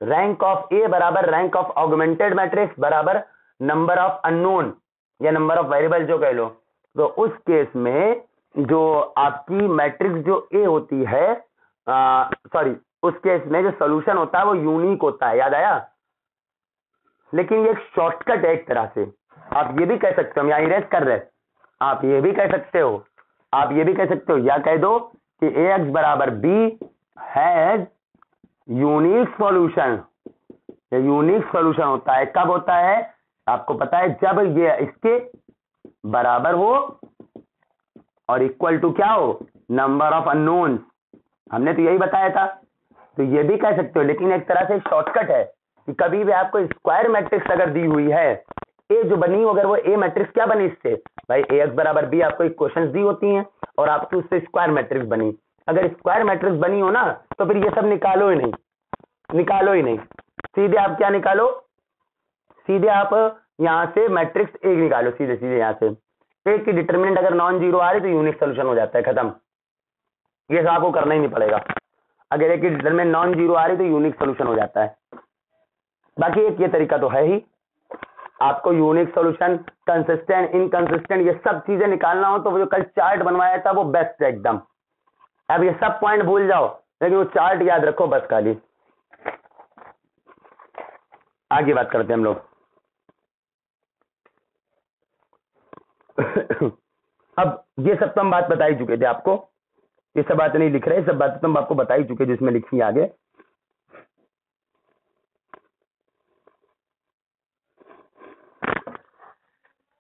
रैंक ऑफ ए बराबर रैंक ऑफ ऑगमेंटेड मैट्रिक्स बराबर नंबर ऑफ अननोन या नंबर ऑफ वेरिएबल जो कह लो, तो उस केस में जो आपकी मैट्रिक्स जो ए होती है, उस केस में जो सॉल्यूशन होता है वो यूनिक होता है, याद आया। लेकिन ये एक शॉर्टकट है एक तरह से, आप ये भी कह सकते हो, हम यहाँ इरेज कर रहे हैं, आप ये भी कह सकते हो या कह दो कि ax बराबर b has unique solution. Unique solution होता है कब होता है? आपको पता है जब ये इसके बराबर हो और इक्वल टू क्या हो, नंबर ऑफ अननोन। हमने तो यही बताया था, तो ये भी कह सकते हो, लेकिन एक तरह से शॉर्टकट है कि कभी भी आपको स्क्वायर मैट्रिक्स अगर दी हुई है, ए जो बनी हो, अगर वो ए मैट्रिक्स क्या बनी इससे भाई, ax बराबर b आपको इक्वेशंस दी होती हैं और आपकी उससे स्क्वायर मैट्रिक्स बनी। अगर स्क्वायर मैट्रिक्स बनी हो ना तो फिर ये सब निकालो ही नहीं, सीधे आप क्या निकालो, सीधे आप यहां से मैट्रिक्स ए निकालो, सीधे यहां से ए की डिटरमिनेंट अगर नॉन जीरो आ रही तो यूनिक सोल्यूशन हो जाता है, खत्म। ये सब आपको करना ही नहीं पड़ेगा, अगर ए की डिटरमिनेंट नॉन जीरो आ रही तो यूनिक सोल्यूशन हो जाता है। बाकी एक ये तरीका तो है ही, आपको यूनिक सॉल्यूशन, कंसिस्टेंट, इनकंसिस्टेंट, ये सब चीजें निकालना हो तो वो जो कल चार्ट बनवाया था वो बेस्ट है एकदम। अब ये सब पॉइंट भूल जाओ, लेकिन वो चार्ट याद रखो बस खाली। आगे बात करते हैं हम लोग। अब ये सब तो हम बात बता ही चुके थे आपको ये सब बातें नहीं लिख रहे, सब बातें तो हम आपको बता ही चुके जिसमें लिखी आगे।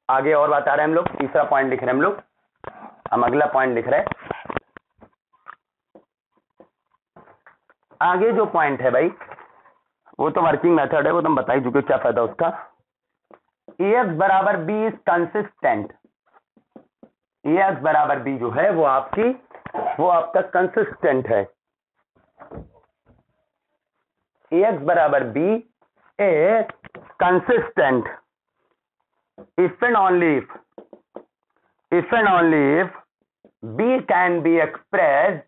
आगे और बात आ रहे हैं हम लोग, तीसरा पॉइंट लिख रहे हैं हम लोग, हम अगला पॉइंट लिख रहे हैं। आगे जो पॉइंट है भाई वो तो वर्किंग मेथड है, वो तो हम बता ही चुके क्या फायदा उसका। Ax बराबर बी इज कंसिस्टेंट, Ax बराबर बी जो है वो आपका कंसिस्टेंट है। Ax बराबर B is consistent if and only if b can be expressed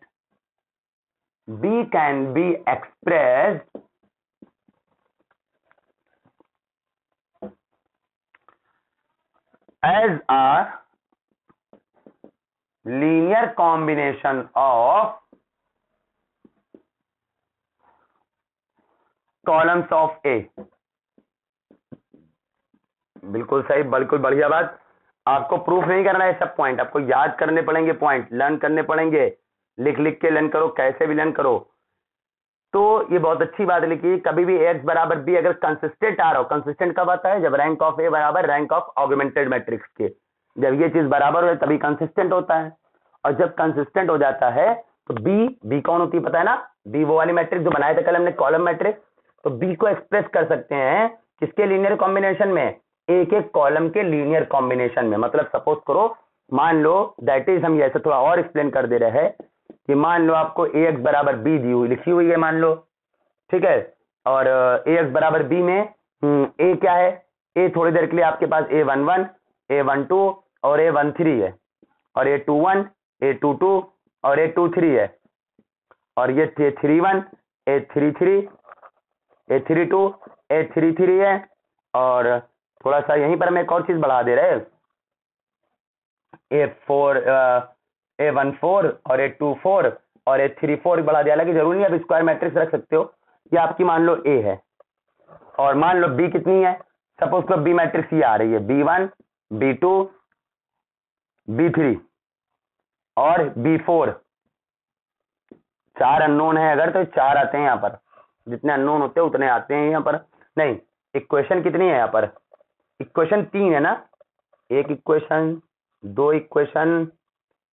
as a linear combination of columns of A। बिल्कुल सही, बिल्कुल बढ़िया बात। आपको प्रूफ नहीं करना है सब पॉइंट, आपको याद करने पड़ेंगे, पॉइंट लर्न करने पड़ेंगे, लिख लिख के लर्न करो, कैसे भी लर्न करो। तो ये बहुत अच्छी बात लिखी, कभी भी x बराबर b अगर कंसिस्टेंट आ रहा हो, कंसिस्टेंट कब आता है? जब रैंक ऑफ a बराबर रैंक ऑफ ऑगमेंटेड मैट्रिक्स के, जब ये चीज बराबर हो जाए तभी कंसिस्टेंट होता है। और जब कंसिस्टेंट हो जाता है तो b कौन होती है पता है ना? b वो वाली मैट्रिक्स जो बनाए थे कल हमने, कॉलम मैट्रिक्स। तो b को एक्सप्रेस कर सकते हैं किसके लीनियर कॉम्बिनेशन में? एक एक कॉलम के लीनियर कॉम्बिनेशन में। मतलब सपोज करो, मान लो दैट इज, हम ऐसे थोड़ा और एक्सप्लेन कर दे रहे हैं कि मान लो आपको ax बराबर b दी हुई लिखी हुई है मान लो, ठीक है, और ax बराबर b में a क्या है? a थोड़ी देर के लिए आपके पास a11 a12 और a13 है, और a21 a22 और a23 है, और ये a31 a33 a32 a33 है, और थोड़ा सा यहीं पर हम एक और चीज बढ़ा दे रहे हैं, a14 और a24 और a34 बढ़ा दिया। हालांकि जरूरी नहीं, आप स्क्वायर मैट्रिक्स रख सकते हो। ये आपकी मान लो a है, और मान लो b कितनी है? सपोज करो b मैट्रिक्स ये आ रही है b1 b2 b3 और b4। 4 अननोन है अगर, तो 4 आते हैं यहाँ पर, जितने अननोन होते हैं उतने आते हैं यहाँ पर। नहीं, इक्वेशन कितनी है यहाँ पर? इक्वेशन 3 है ना, एक इक्वेशन, 2 इक्वेशन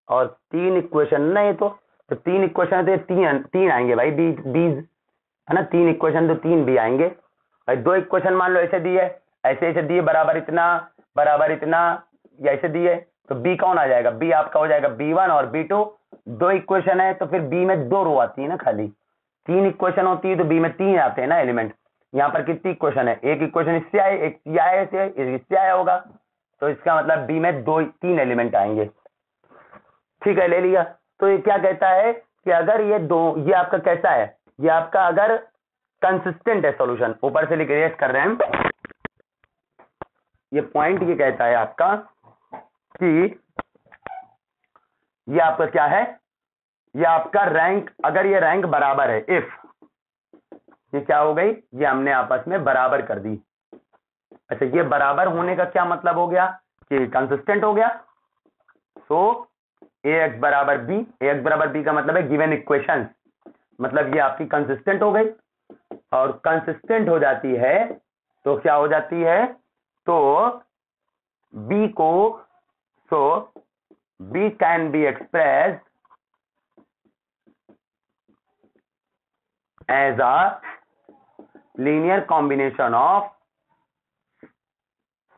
और 3 इक्वेशन। नहीं तो 3 इक्वेशन है तो तीन आएंगे भाई, बीज है ना, 3 इक्वेशन तो 3 भी आएंगे भाई। 2 इक्वेशन मान लो ऐसे दी है, ऐसे दी है, बराबर इतना या ऐसे दी है, तो b कौन आ जाएगा? b आपका हो जाएगा b1 और b2। 2 इक्वेशन है तो फिर b में 2 रो आती है ना खाली। 3 इक्वेशन होती है तो b में 3 आते हैं ना एलिमेंट। यहाँ पर कितनी इक्वेशन है? एक इक्वेशन इससे आए, एक इससे आया होगा, तो इसका मतलब b में 3 एलिमेंट आएंगे। ठीक है, ले लिया। तो ये क्या कहता है कि अगर ये आपका कैसा है? ये आपका अगर कंसिस्टेंट है सॉल्यूशन, ऊपर से लिख कर रहे हैं, ये पॉइंट ये कहता है आपका कि ये आपका क्या है? ये आपका रैंक, अगर ये रैंक बराबर है, इफ ये क्या हो गई? ये हमने आपस में बराबर कर दी। अच्छा, ये बराबर होने का क्या मतलब हो गया? कि कंसिस्टेंट हो गया। सो ax बराबर b का मतलब है गिवन इक्वेशन, मतलब ये आपकी कंसिस्टेंट हो गई। और कंसिस्टेंट हो जाती है तो क्या हो जाती है? तो b को, so b can be expressed as a linear combination of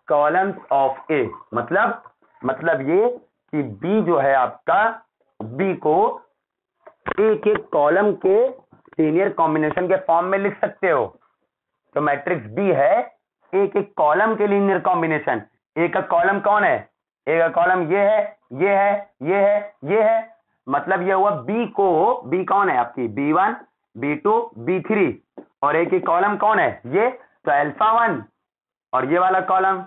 columns of A. मतलब ये कि b जो है आपका, b को एक एक कॉलम के लीनियर कॉम्बिनेशन के फॉर्म में लिख सकते हो। तो मैट्रिक्स b है एक एक कॉलम के लीनियर कॉम्बिनेशन। एक का कॉलम कौन है? एक का कॉलम ये है, ये है, ये है, ये है। मतलब ये हुआ b कौन है आपकी? b1 b2 b3, और एक ही कॉलम कौन है? ये। तो अल्फा 1 और ये वाला कॉलम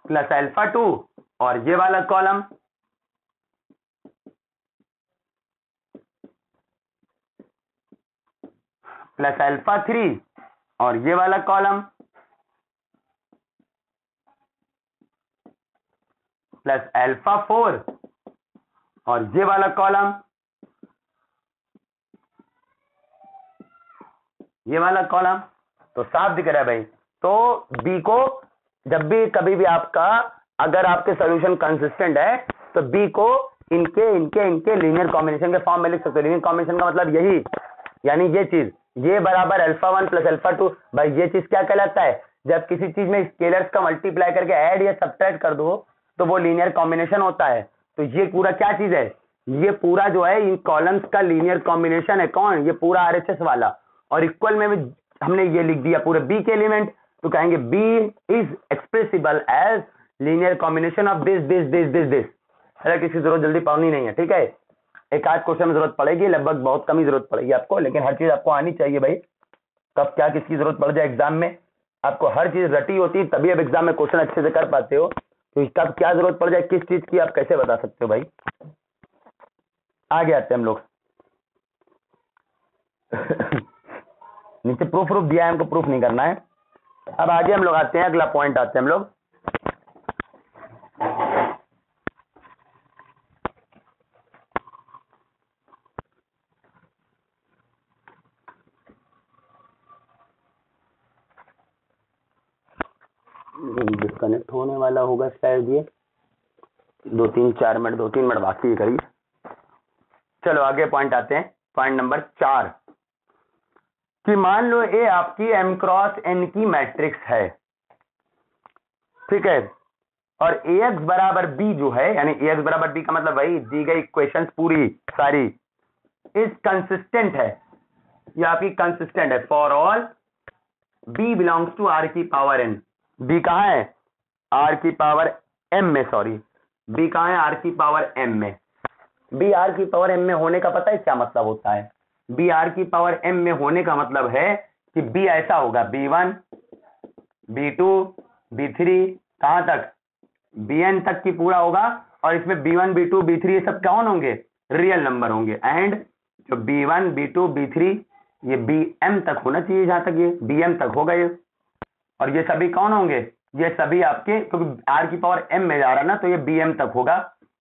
प्लस अल्फा 2 और ये वाला कॉलम प्लस अल्फा 3 और ये वाला कॉलम प्लस अल्फा 4 और ये वाला कॉलम, ये वाला कॉलम, तो साफ दिख रहा है भाई। तो बी को जब भी कभी भी आपका अगर आपके सॉल्यूशन कंसिस्टेंट है तो बी को इनके इनके इनके लीनियर कॉम्बिनेशन के फॉर्म में लिख सकते हो। लीनियर कॉम्बिनेशन का मतलब यही, यानी ये चीज, ये बराबर अल्फा 1 प्लस अल्फा 2। भाई ये चीज क्या कहलाता है? जब किसी चीज में स्केलर्स का मल्टीप्लाई करके ऐड या सब्ट्रैक्ट कर दो तो वो लीनियर कॉम्बिनेशन होता है। तो ये पूरा क्या चीज है? ये पूरा जो है इन कॉलम्स का लीनियर कॉम्बिनेशन है। कौन? ये पूरा आरएचएस वाला। और इक्वल में भी हमने ये लिख दिया पूरे बी के एलिमेंट, तो कहेंगे B is expressible as linear combination of this this this this this. अरे किसी जरूरत जल्दी पढ़नी नहीं है, ठीक है। एक आध क्वेश्चन में जरूरत पड़ेगी, लगभग बहुत कम ही जरूरत पड़ेगी आपको, लेकिन हर चीज आपको आनी चाहिए भाई। कब क्या किसकी जरूरत पड़ जाए एग्जाम में, आपको हर चीज रटी होती है तभी अब एग्जाम में क्वेश्चन अच्छे से कर पाते हो। तो कब क्या जरूरत पड़ जाए किस चीज की, आप कैसे बता सकते हो भाई। आगे आते हैं हम लोग। नीचे प्रूफ दिया है, हमको प्रूफ नहीं करना है। अब आगे हम लोग आते हैं, अगला पॉइंट आते हैं हम लोग। डिस्कनेक्ट होने वाला होगा शायद, ये 2-3-4 मिनट, 2-3 मिनट बाकी है करीब। चलो आगे पॉइंट आते हैं, पॉइंट नंबर 4 कि मान लो ए आपकी m क्रॉस n की मैट्रिक्स है, ठीक है, और ax बराबर b जो है, यानी ax बराबर b का मतलब वही दी गई इक्वेशंस पूरी सारी इज कंसिस्टेंट है, ये आपकी कंसिस्टेंट है for all b belongs to r की पावर n। b कहां है? r की पावर m में, सॉरी b कहां है? r की पावर m में। b r की पावर m में होने का पता है क्या मतलब होता है? b r की पावर m में होने का मतलब है कि b ऐसा होगा b1 b2 b3 कहां तक? bn तक की पूरा होगा, और इसमें b1 b2 b3 ये सब कौन होंगे? रियल नंबर होंगे। एंड जो b1 b2 b3 ये bm तक होना चाहिए, जहां तक ये bm तक होगा ये, और ये सभी कौन होंगे? ये सभी आपके, क्योंकि r की पावर m में जा रहा है ना, तो ये bm तक होगा।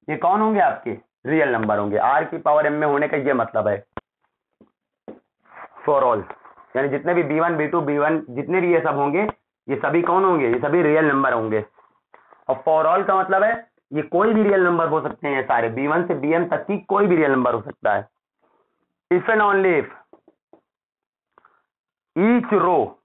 ये कौन होंगे? आपके रियल नंबर होंगे। r की पावर m में होने का ये मतलब है फॉर ऑल, यानी जितने भी b1 b2 b1 जितने भी ये सब होंगे, ये सभी कौन होंगे? ये सभी रियल नंबर होंगे। और फॉर ऑल का मतलब है ये कोई भी रियल नंबर हो सकते हैं, ये सारे b1 से bm तक की कोई भी रियल नंबर हो सकता है। If and only if each row